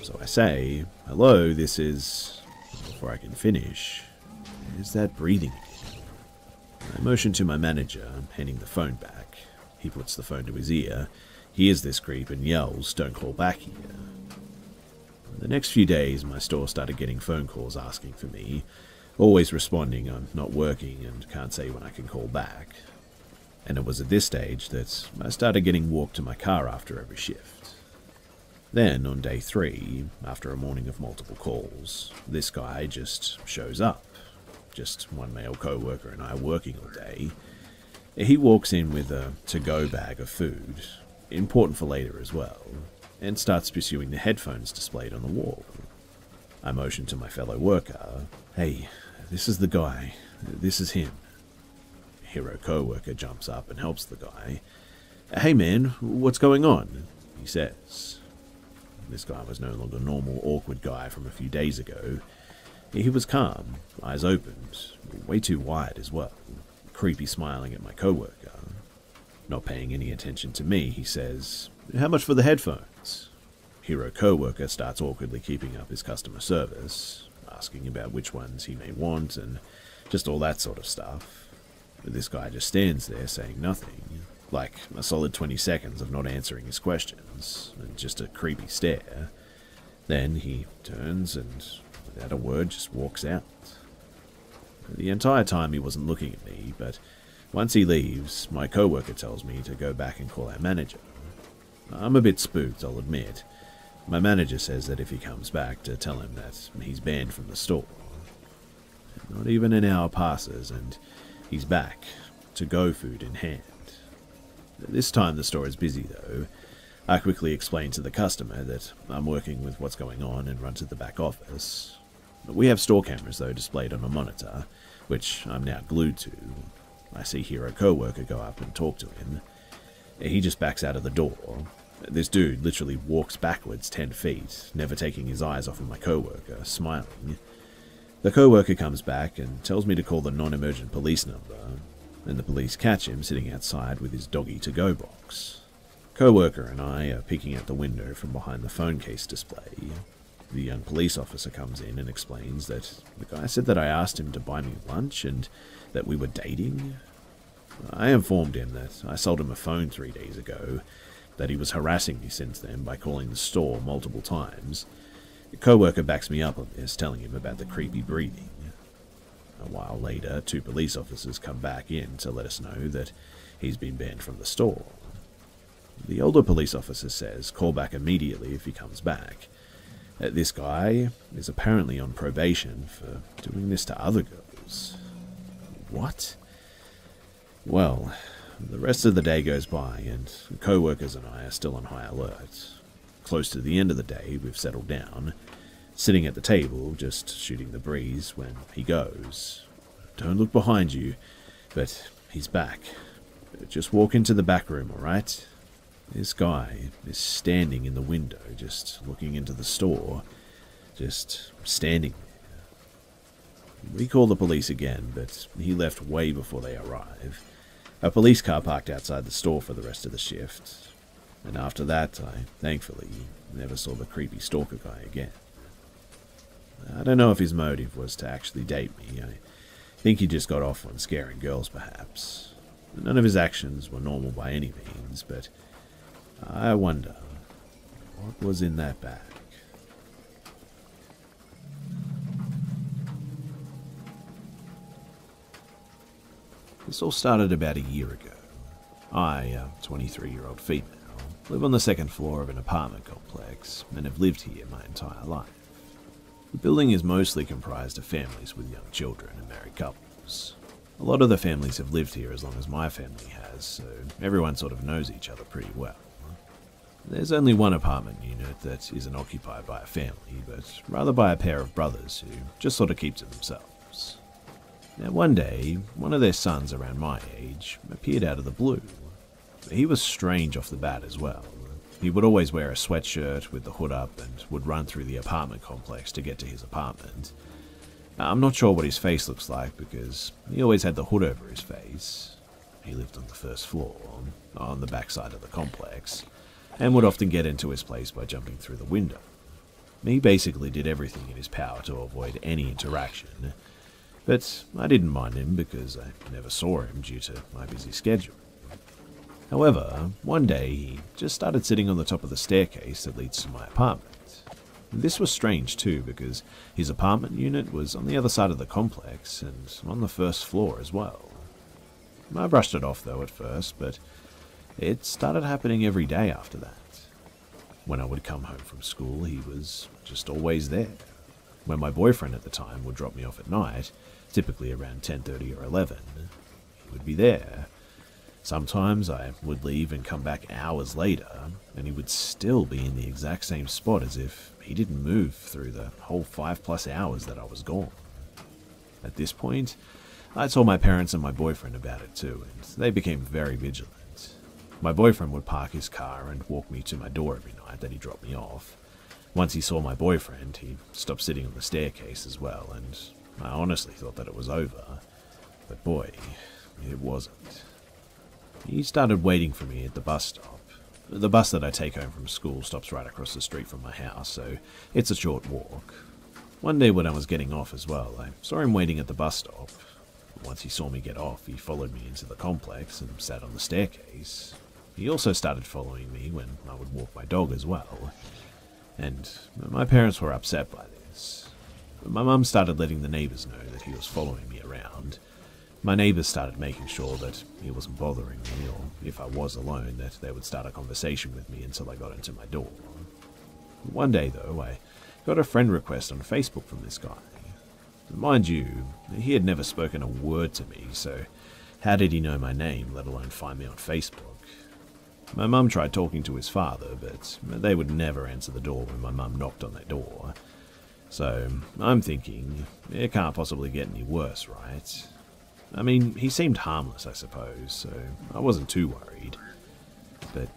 So I say, "Hello, this is..." Before I can finish, there's that breathing again. I motion to my manager, handing the phone back. He puts the phone to his ear, hears this creep and yells, "Don't call back here." The next few days, my store started getting phone calls asking for me, always responding I'm not working and can't say when I can call back. And it was at this stage that I started getting walked to my car after every shift. Then, on day 3, after a morning of multiple calls, this guy just shows up. Just one male co-worker and I are working all day. He walks in with a to-go bag of food, important for later as well, and starts pursuing the headphones displayed on the wall. I motion to my fellow worker, "Hey, this is the guy. This is him." Hero co-worker jumps up and helps the guy. "Hey man, what's going on?" he says. This guy was no longer normal, awkward guy from a few days ago. He was calm, eyes opened, way too wide as well, creepy smiling at my co-worker. Not paying any attention to me, he says, "How much for the headphones?" Hero co-worker starts awkwardly keeping up his customer service, asking about which ones he may want and just all that sort of stuff. This guy just stands there saying nothing, like a solid 20 seconds of not answering his questions, and just a creepy stare. Then he turns and, without a word, just walks out. The entire time he wasn't looking at me, but once he leaves, my co-worker tells me to go back and call our manager. I'm a bit spooked, I'll admit. My manager says that if he comes back, to tell him that he's banned from the store. Not even an hour passes, and he's back, to-go food in hand. This time the store is busy, though. I quickly explain to the customer that I'm working with what's going on and run to the back office. We have store cameras, though, displayed on a monitor, which I'm now glued to. I see Hero co-worker go up and talk to him. He just backs out of the door. This dude literally walks backwards 10 feet, never taking his eyes off of my co-worker, smiling. The co-worker comes back and tells me to call the non-emergent police number, and the police catch him sitting outside with his doggy to-go box. Co-worker and I are peeking out the window from behind the phone case display. The young police officer comes in and explains that the guy said that I asked him to buy me lunch and that we were dating. I informed him that I sold him a phone 3 days ago, that he was harassing me since then by calling the store multiple times. The co-worker backs me up on this, telling him about the creepy breathing. A while later, 2 police officers come back in to let us know that he's been banned from the store. The older police officer says call back immediately if he comes back. This guy is apparently on probation for doing this to other girls. What? Well, the rest of the day goes by, and co-workers and I are still on high alert. Close to the end of the day, we've settled down, sitting at the table, just shooting the breeze, when he goes, "Don't look behind you," but he's back. "Just walk into the back room, alright?" This guy is standing in the window, just looking into the store, just standing there. We call the police again, but he left way before they arrive. A police car parked outside the store for the rest of the shift, and after that, I thankfully never saw the creepy stalker guy again. I don't know if his motive was to actually date me. I think he just got off on scaring girls, perhaps. None of his actions were normal by any means, but I wonder what was in that bag. This all started about a year ago. I, a 23-year-old female, live on the second floor of an apartment complex and have lived here my entire life. The building is mostly comprised of families with young children and married couples. A lot of the families have lived here as long as my family has, so everyone sort of knows each other pretty well. There's only one apartment unit that isn't occupied by a family, but rather by a pair of brothers who just sort of keep to themselves. Now one day, one of their sons around my age appeared out of the blue. He was strange off the bat as well. He would always wear a sweatshirt with the hood up and would run through the apartment complex to get to his apartment. I'm not sure what his face looks like because he always had the hood over his face. He lived on the first floor, on the back side of the complex, and would often get into his place by jumping through the window. He basically did everything in his power to avoid any interaction, but I didn't mind him because I never saw him due to my busy schedule. However, one day he just started sitting on the top of the staircase that leads to my apartment. This was strange too because his apartment unit was on the other side of the complex and on the first floor as well. I brushed it off though at first, but it started happening every day after that. When I would come home from school, he was just always there. When my boyfriend at the time would drop me off at night, typically around 10:30 or 11, he would be there. Sometimes I would leave and come back hours later, and he would still be in the exact same spot as if he didn't move through the whole 5+ hours that I was gone. At this point, I told my parents and my boyfriend about it too, and they became very vigilant. My boyfriend would park his car and walk me to my door every night that he dropped me off. Once he saw my boyfriend, he stopped sitting on the staircase as well, and I honestly thought that it was over. But boy, it wasn't. He started waiting for me at the bus stop. The bus that I take home from school stops right across the street from my house, so it's a short walk. One day when I was getting off as well, I saw him waiting at the bus stop. Once he saw me get off, he followed me into the complex and sat on the staircase. He also started following me when I would walk my dog as well. And my parents were upset by this. My mum started letting the neighbours know that he was following me around. My neighbours started making sure that he wasn't bothering me, or if I was alone, that they would start a conversation with me until I got into my door. One day, though, I got a friend request on Facebook from this guy. Mind you, he had never spoken a word to me, so how did he know my name, let alone find me on Facebook? My mum tried talking to his father, but they would never answer the door when my mum knocked on their door. So I'm thinking, it can't possibly get any worse, right? I mean, he seemed harmless, I suppose, so I wasn't too worried. But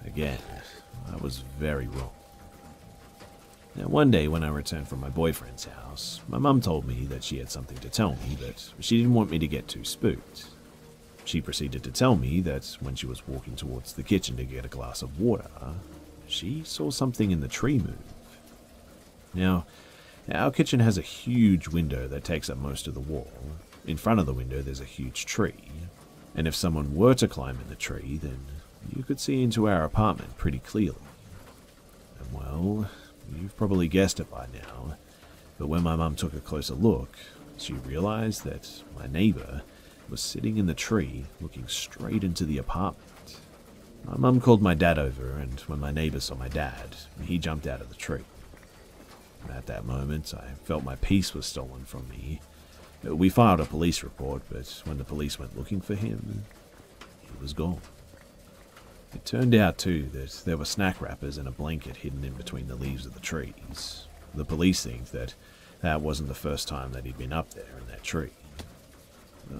again, I was very wrong. Now, one day when I returned from my boyfriend's house, my mum told me that she had something to tell me, but she didn't want me to get too spooked. She proceeded to tell me that when she was walking towards the kitchen to get a glass of water, she saw something in the tree move. Now, our kitchen has a huge window that takes up most of the wall. In front of the window there's a huge tree, and if someone were to climb in the tree, then you could see into our apartment pretty clearly. And well, you've probably guessed it by now, but when my mum took a closer look, she realized that my neighbour was sitting in the tree looking straight into the apartment. My mum called my dad over, and when my neighbour saw my dad, he jumped out of the tree. At that moment, I felt my peace was stolen from me. We filed a police report, but when the police went looking for him, he was gone. It turned out, too, that there were snack wrappers and a blanket hidden in between the leaves of the trees. The police think that that wasn't the first time that he'd been up there in that tree.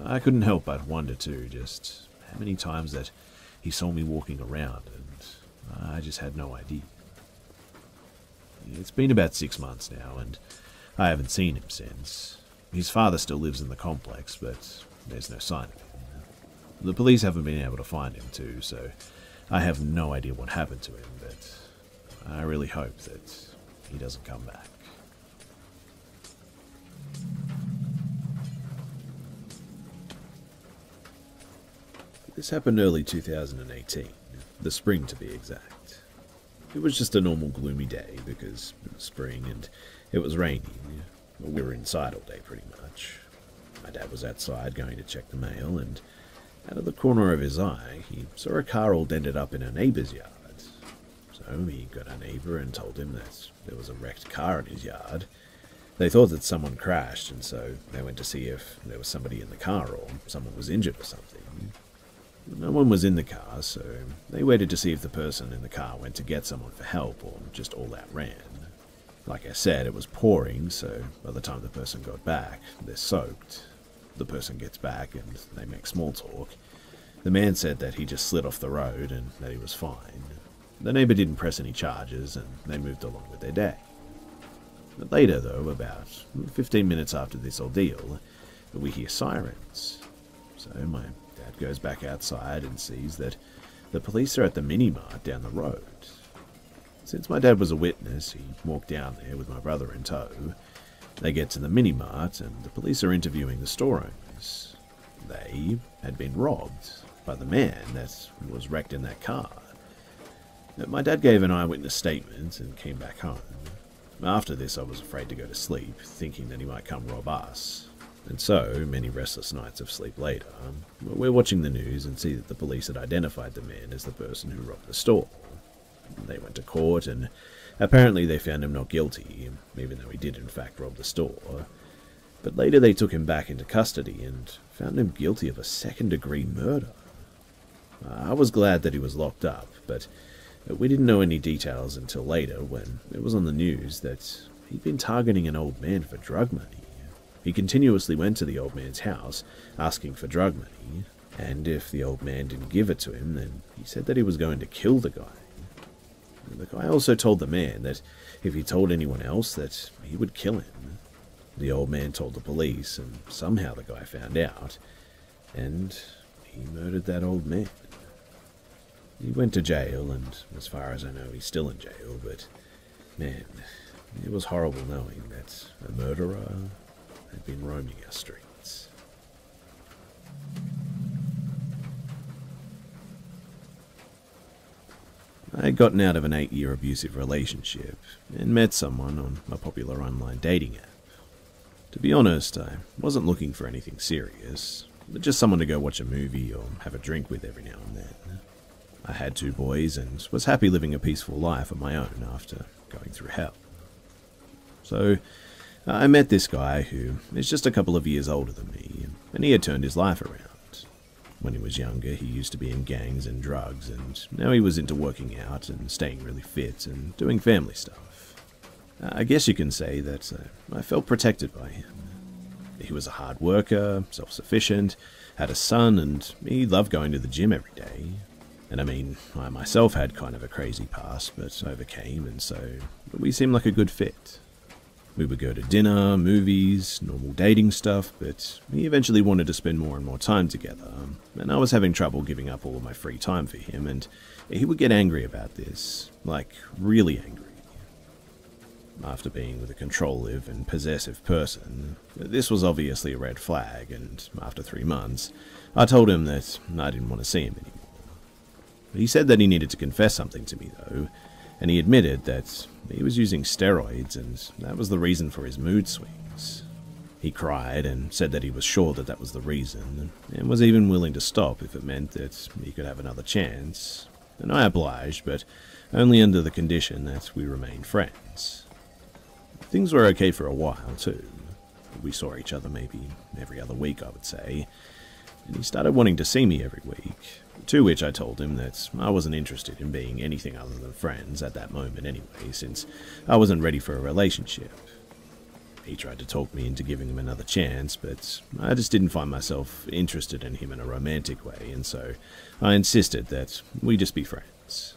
I couldn't help but wonder, too, just how many times that he saw me walking around, and I just had no idea. It's been about 6 months now, and I haven't seen him since. His father still lives in the complex, but there's no sign of him. The police haven't been able to find him too, so I have no idea what happened to him, but I really hope that he doesn't come back. This happened early 2018, the spring to be exact. It was just a normal gloomy day because it was spring and it was raining. We were inside all day pretty much. My dad was outside going to check the mail, and out of the corner of his eye, he saw a car all dented up in a neighbour's yard. So he got our neighbour and told him that there was a wrecked car in his yard. They thought that someone crashed, and so they went to see if there was somebody in the car or someone was injured or something. No one was in the car, so they waited to see if the person in the car went to get someone for help or just all out ran. Like I said, it was pouring, so by the time the person got back, they're soaked. The person gets back and they make small talk. The man said that he just slid off the road and that he was fine. The neighbour didn't press any charges and they moved along with their day. But later, though, about 15 minutes after this ordeal, we hear sirens. So my dad goes back outside and sees that the police are at the mini-mart down the road. Since my dad was a witness, he walked down there with my brother in tow. They get to the mini-mart and the police are interviewing the store owners. They had been robbed by the man that was wrecked in that car. My dad gave an eyewitness statement and came back home. After this, I was afraid to go to sleep, thinking that he might come rob us. And so, many restless nights of sleep later, we're watching the news and see that the police had identified the man as the person who robbed the store. They went to court, and apparently they found him not guilty, even though he did in fact rob the store. But later they took him back into custody and found him guilty of a second-degree murder. I was glad that he was locked up, but we didn't know any details until later when it was on the news that he'd been targeting an old man for drug money. He continuously went to the old man's house asking for drug money, and if the old man didn't give it to him, then he said that he was going to kill the guy. The guy also told the man that if he told anyone else that he would kill him. The old man told the police, and somehow the guy found out, and he murdered that old man. He went to jail, and as far as I know, he's still in jail, but man, it was horrible knowing that a murderer had been roaming our streets. I had gotten out of an 8-year abusive relationship and met someone on a popular online dating app. To be honest, I wasn't looking for anything serious, but just someone to go watch a movie or have a drink with every now and then. I had 2 boys and was happy living a peaceful life on my own after going through hell. So I met this guy who is just a couple of years older than me, and he had turned his life around. When he was younger, he used to be in gangs and drugs, and now he was into working out and staying really fit and doing family stuff. I guess you can say that I felt protected by him. He was a hard worker, self-sufficient, had a son, and he loved going to the gym every day. And I mean, I myself had kind of a crazy past, but overcame, and so we seemed like a good fit. We would go to dinner, movies, normal dating stuff, but he eventually wanted to spend more and more time together, and I was having trouble giving up all of my free time for him, and he would get angry about this, like really angry. After being with a controlling and possessive person, this was obviously a red flag, and after 3 months, I told him that I didn't want to see him anymore. He said that he needed to confess something to me, though, and he admitted that he was using steroids, and that was the reason for his mood swings. He cried and said that he was sure that that was the reason, and was even willing to stop if it meant that he could have another chance, and I obliged, but only under the condition that we remained friends. Things were okay for a while, too. We saw each other maybe every other week, I would say, and he started wanting to see me every week, to which I told him that I wasn't interested in being anything other than friends at that moment anyway, since I wasn't ready for a relationship. He tried to talk me into giving him another chance, but I just didn't find myself interested in him in a romantic way, and so I insisted that we just be friends.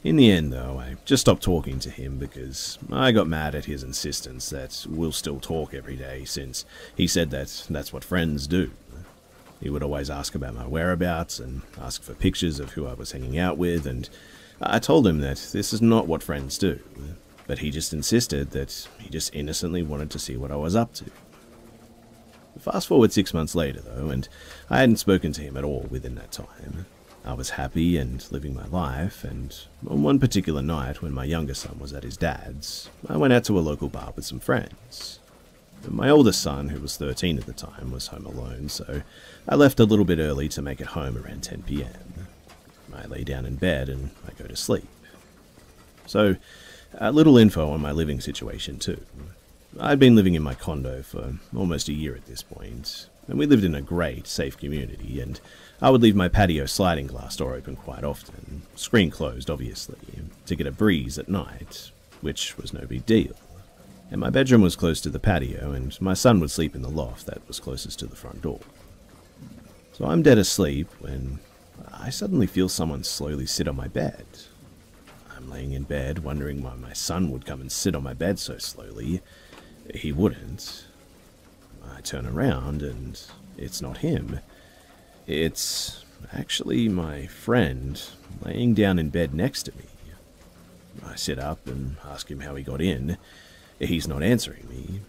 In the end, though, I just stopped talking to him because I got mad at his insistence that we'll still talk every day, since he said that that's what friends do. He would always ask about my whereabouts and ask for pictures of who I was hanging out with, and I told him that this is not what friends do, but he just insisted that he just innocently wanted to see what I was up to. Fast forward 6 months later, though, and I hadn't spoken to him at all within that time. I was happy and living my life, and on one particular night when my younger son was at his dad's, I went out to a local bar with some friends. My oldest son, who was 13 at the time, was home alone, so I left a little bit early to make it home around 10 PM. I lay down in bed and I go to sleep. So, a little info on my living situation too. I'd been living in my condo for almost a year at this point, and we lived in a great, safe community, and I would leave my patio sliding glass door open quite often, screen closed obviously, to get a breeze at night, which was no big deal. And my bedroom was close to the patio, and my son would sleep in the loft that was closest to the front door. So I'm dead asleep when I suddenly feel someone slowly sit on my bed. I'm laying in bed, wondering why my son would come and sit on my bed so slowly. He wouldn't. I turn around, and it's not him. It's actually my friend laying down in bed next to me. I sit up and ask him how he got in. He's not answering me.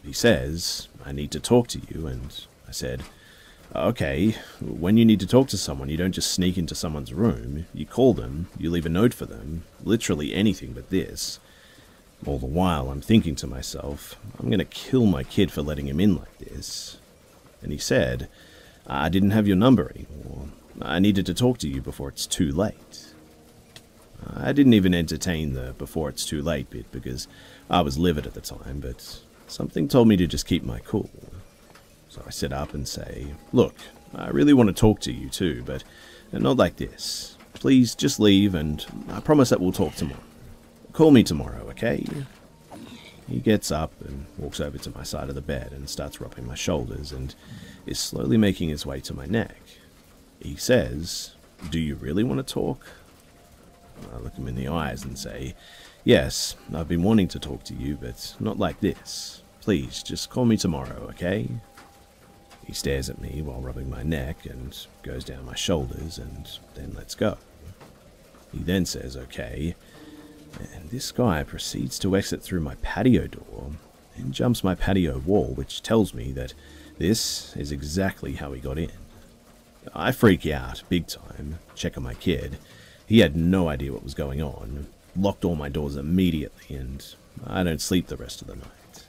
He says, "I need to talk to you," and I said, "Okay, when you need to talk to someone, you don't just sneak into someone's room. You call them, you leave a note for them, literally anything but this." All the while, I'm thinking to myself, I'm going to kill my kid for letting him in like this. And he said, "I didn't have your number anymore. I needed to talk to you before it's too late." I didn't even entertain the "before it's too late" bit because I was livid at the time, but something told me to just keep my cool. So I sit up and say, "Look, I really want to talk to you too, but not like this. Please just leave, and I promise that we'll talk tomorrow. Call me tomorrow, okay?" He gets up and walks over to my side of the bed and starts rubbing my shoulders and is slowly making his way to my neck. He says, "Do you really want to talk?" I look him in the eyes and say, "Yes, I've been wanting to talk to you, but not like this. Please, just call me tomorrow, okay?" He stares at me while rubbing my neck and goes down my shoulders and then lets go. He then says, "Okay," and this guy proceeds to exit through my patio door and jumps my patio wall, which tells me that this is exactly how he got in. I freak out big time, check on my kid. He had no idea what was going on, locked all my doors immediately, and I don't sleep the rest of the night.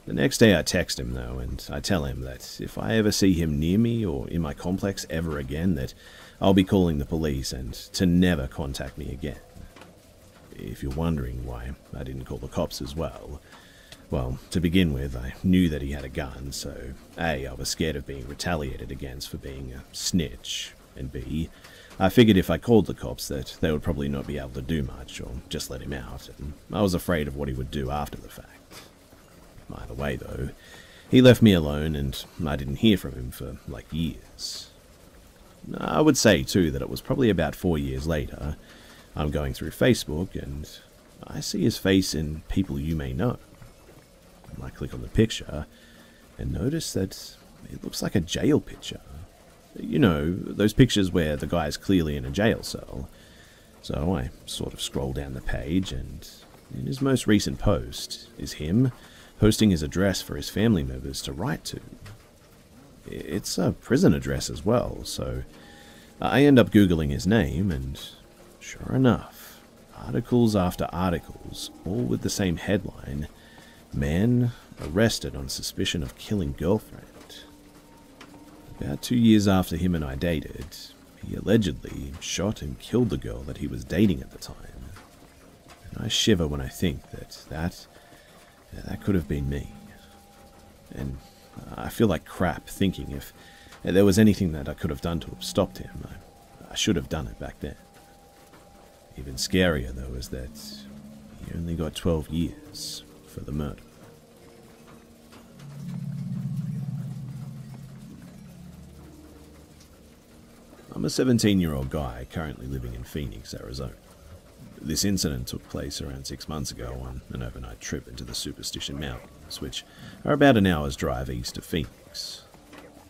The next day I text him though, and I tell him that if I ever see him near me or in my complex ever again, that I'll be calling the police and to never contact me again. If you're wondering why I didn't call the cops as well, to begin with, I knew that he had a gun, so A, I was scared of being retaliated against for being a snitch, and B, I figured if I called the cops that they would probably not be able to do much or just let him out, and I was afraid of what he would do after the fact. Either way though, he left me alone and I didn't hear from him for like years. I would say too that it was probably about 4 years later. I'm going through Facebook and I see his face in People You May Know. I click on the picture and notice that it looks like a jail picture. You know, those pictures where the guy is clearly in a jail cell. So I sort of scroll down the page, and in his most recent post is him posting his address for his family members to write to. It's a prison address as well, so I end up Googling his name, and sure enough, articles after articles, all with the same headline: "Man arrested on suspicion of killing girlfriend." About 2 years after him and I dated, he allegedly shot and killed the girl that he was dating at the time. And I shiver when I think that could have been me. And I feel like crap thinking if there was anything that I could have done to have stopped him, I should have done it back then. Even scarier though is that he only got 12 years for the murder. I'm a 17-year-old guy currently living in Phoenix, Arizona. This incident took place around 6 months ago on an overnight trip into the Superstition Mountains, which are about an hour's drive east of Phoenix.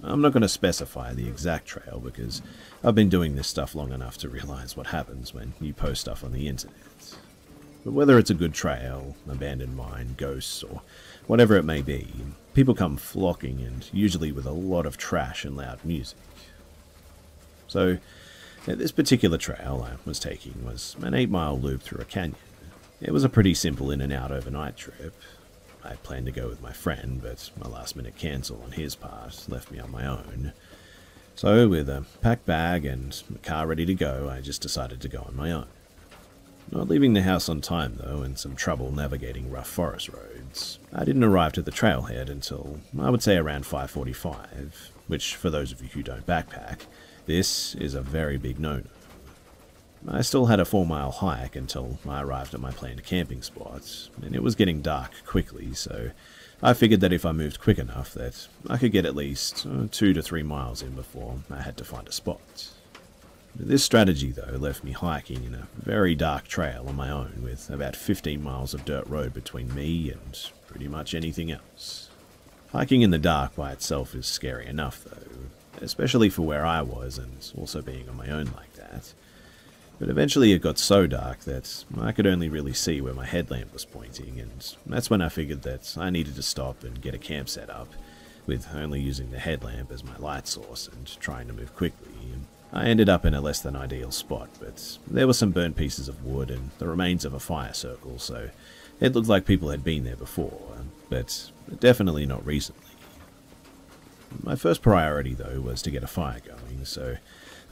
I'm not going to specify the exact trail because I've been doing this stuff long enough to realize what happens when you post stuff on the internet. But whether it's a good trail, abandoned mine, ghosts, or whatever it may be, people come flocking, and usually with a lot of trash and loud music. So, this particular trail I was taking was an 8-mile loop through a canyon. It was a pretty simple in and out overnight trip. I planned to go with my friend, but a last-minute cancel on his part left me on my own. So, with a packed bag and a car ready to go, I just decided to go on my own. Not leaving the house on time, though, and some trouble navigating rough forest roads. I didn't arrive to the trailhead until, I would say, around 5:45, which, for those of you who don't backpack, this is a very big no-no. I still had a 4-mile hike until I arrived at my planned camping spot, and it was getting dark quickly, so I figured that if I moved quick enough that I could get at least 2 to 3 miles in before I had to find a spot. This strategy, though, left me hiking in a very dark trail on my own, with about 15 miles of dirt road between me and pretty much anything else. Hiking in the dark by itself is scary enough, though, especially for where I was and also being on my own like that. But eventually it got so dark that I could only really see where my headlamp was pointing, and that's when I figured that I needed to stop and get a camp set up, with only using the headlamp as my light source and trying to move quickly. I ended up in a less than ideal spot, but there were some burnt pieces of wood and the remains of a fire circle, so it looked like people had been there before, but definitely not recently. My first priority, though, was to get a fire going, so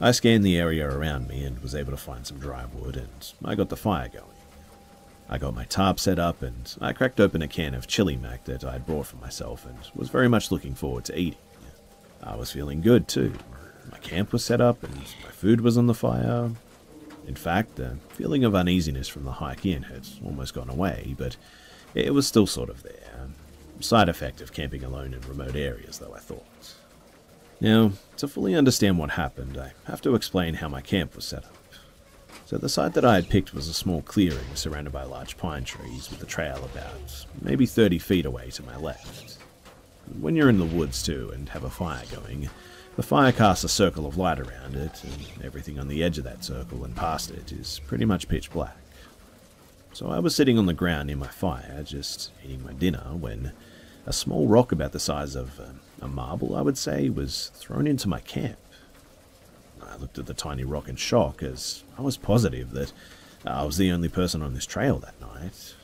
I scanned the area around me and was able to find some dry wood, and I got the fire going. I got my tarp set up, and I cracked open a can of chili mac that I had brought for myself and was very much looking forward to eating. I was feeling good, too. My camp was set up and my food was on the fire. In fact, the feeling of uneasiness from the hike in had almost gone away, but it was still sort of there. Side effect of camping alone in remote areas, though, I thought. Now, to fully understand what happened, I have to explain how my camp was set up. So the site that I had picked was a small clearing surrounded by large pine trees with a trail about maybe 30 feet away to my left. When you're in the woods, too, and have a fire going, the fire casts a circle of light around it, and everything on the edge of that circle and past it is pretty much pitch black. So I was sitting on the ground near my fire, just eating my dinner, when a small rock about the size of a marble, I would say, was thrown into my camp. I looked at the tiny rock in shock, as I was positive that I was the only person on this trail that night.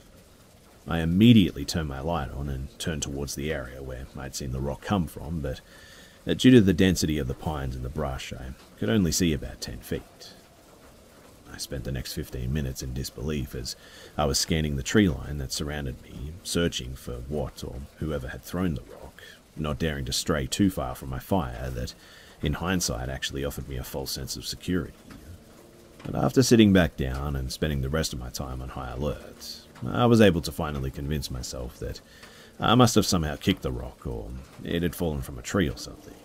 I immediately turned my light on and turned towards the area where I'd seen the rock come from, but due to the density of the pines and the brush, I could only see about 10 feet. I spent the next 15 minutes in disbelief as I was scanning the tree line that surrounded me, searching for what or whoever had thrown the rock, not daring to stray too far from my fire that, in hindsight, actually offered me a false sense of security. But after sitting back down and spending the rest of my time on high alert, I was able to finally convince myself that I must have somehow kicked the rock, or it had fallen from a tree or something.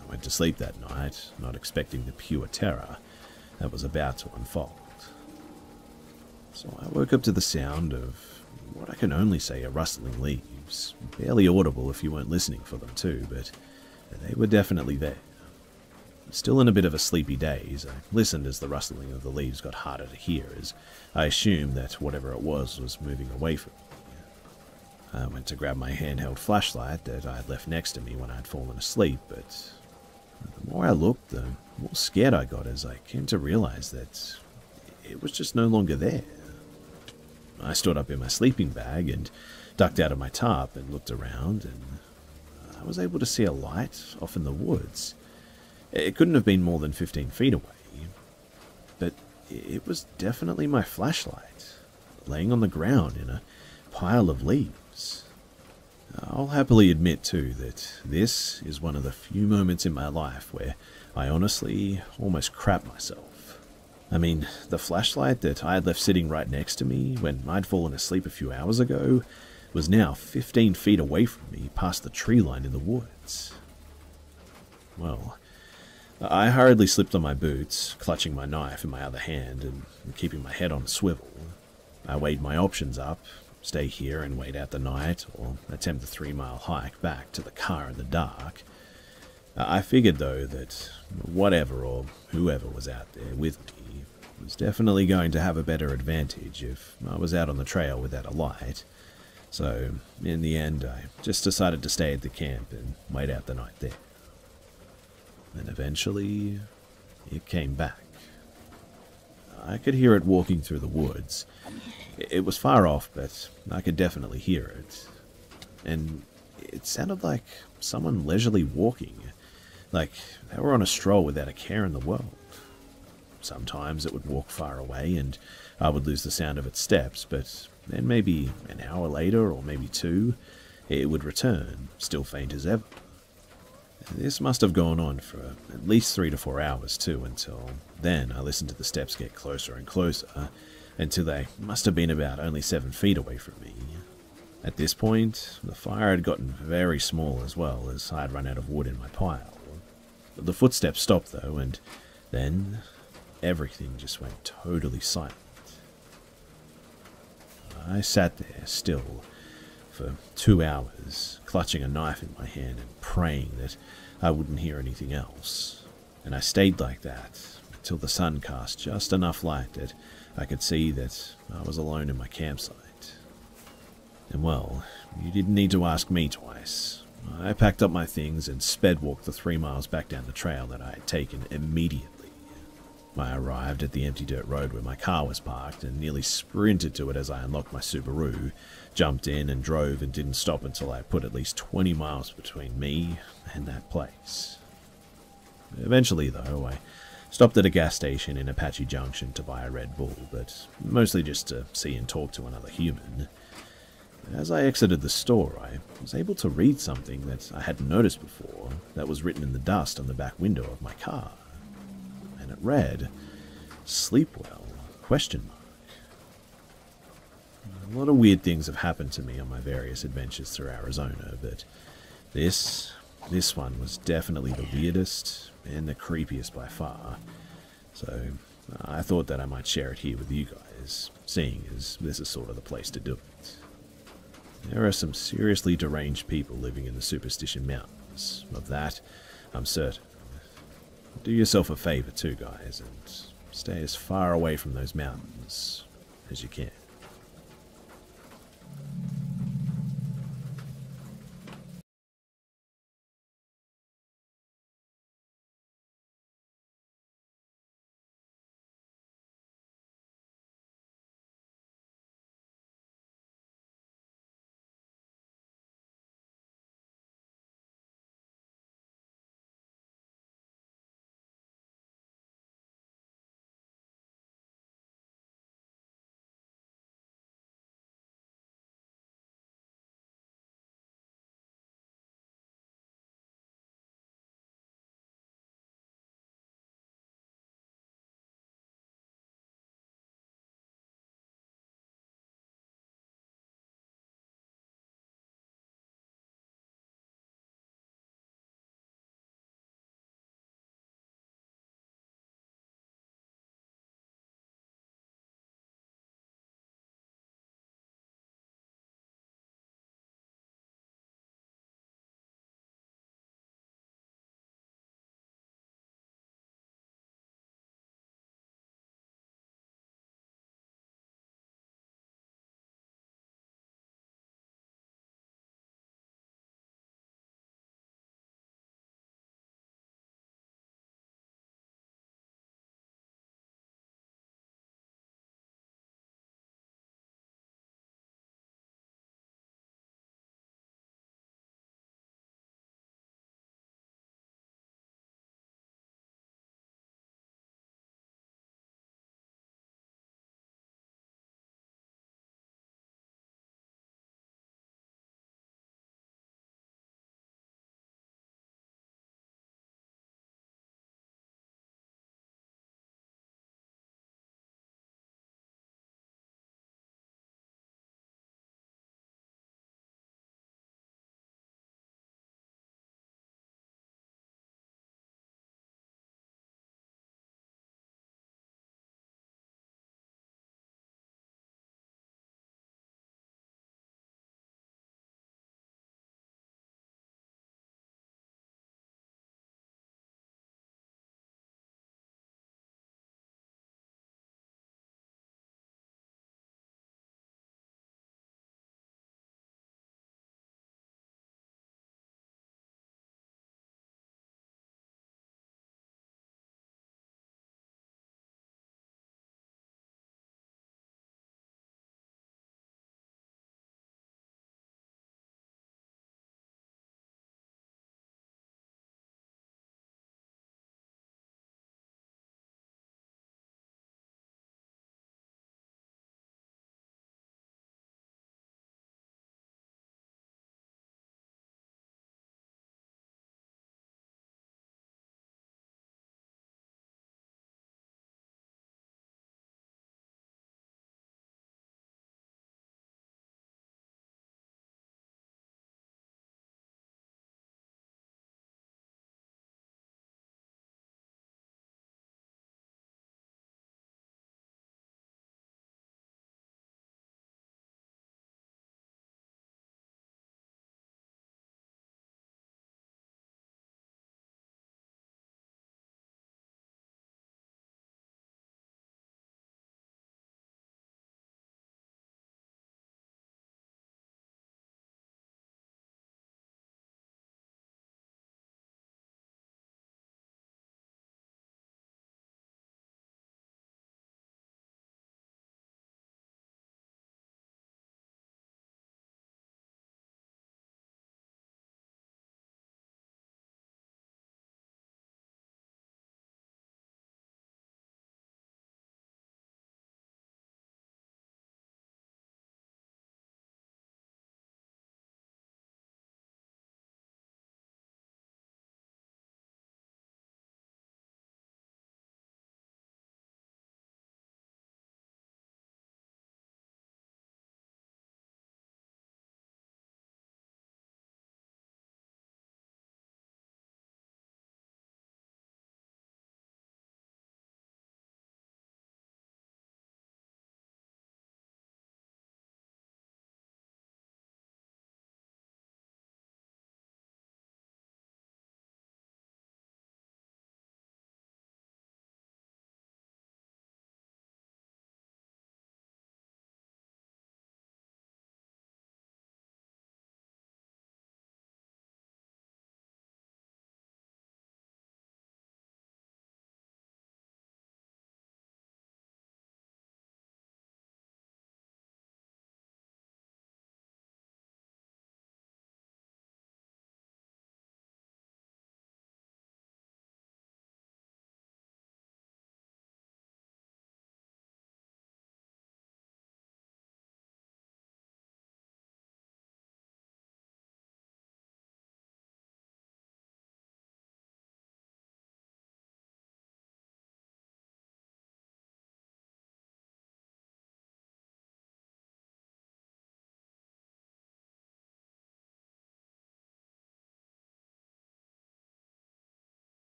I went to sleep that night, not expecting the pure terror that was about to unfold. So I woke up to the sound of what I can only say are rustling leaves, barely audible if you weren't listening for them too, but they were definitely there. Still in a bit of a sleepy daze, I listened as the rustling of the leaves got harder to hear, as I assumed that whatever it was moving away from me. I went to grab my handheld flashlight that I had left next to me when I had fallen asleep, but the more I looked, the more scared I got as I came to realize that it was just no longer there. I stood up in my sleeping bag and ducked out of my tarp and looked around, and I was able to see a light off in the woods. It couldn't have been more than 15 feet away, but it was definitely my flashlight, laying on the ground in a pile of leaves. I'll happily admit, too, that this is one of the few moments in my life where I honestly almost crapped myself. I mean, the flashlight that I had left sitting right next to me when I'd fallen asleep a few hours ago was now 15 feet away from me past the tree line in the woods. Well, I hurriedly slipped on my boots, clutching my knife in my other hand and keeping my head on a swivel. I weighed my options up: stay here and wait out the night, or attempt the 3-mile hike back to the car in the dark. I figured, though, that whatever or whoever was out there with me was definitely going to have a better advantage if I was out on the trail without a light, So, in the end, I just decided to stay at the camp and wait out the night there. And eventually, it came back. I could hear it walking through the woods. It was far off, but I could definitely hear it. And it sounded like someone leisurely walking, like they were on a stroll without a care in the world. Sometimes it would walk far away and I would lose the sound of its steps, but then maybe an hour later, or maybe two, it would return, still faint as ever. This must have gone on for at least 3 to 4 hours too, until then I listened to the steps get closer and closer, until they must have been about only 7 feet away from me. At this point, the fire had gotten very small as well, as I had run out of wood in my pile. The footsteps stopped though, and then everything just went totally silent. I sat there still for 2 hours, clutching a knife in my hand and praying that I wouldn't hear anything else. And I stayed like that until the sun cast just enough light that I could see that I was alone in my campsite. And well, you didn't need to ask me twice. I packed up my things and sped walked the 3 miles back down the trail that I had taken immediately. I arrived at the empty dirt road where my car was parked and nearly sprinted to it as I unlocked my Subaru, jumped in and drove and didn't stop until I put at least 20 miles between me and that place. Eventually, though, I stopped at a gas station in Apache Junction to buy a Red Bull, but mostly just to see and talk to another human. As I exited the store, I was able to read something that I hadn't noticed before that was written in the dust on the back window of my car. And it read, "Sleep well?" A lot of weird things have happened to me on my various adventures through Arizona, but this one was definitely the weirdest and the creepiest by far. So I thought that I might share it here with you guys, seeing as this is sort of the place to do it. There are some seriously deranged people living in the Superstition Mountains. Of that, I'm certain. Do yourself a favor too, guys, and stay as far away from those mountains as you can.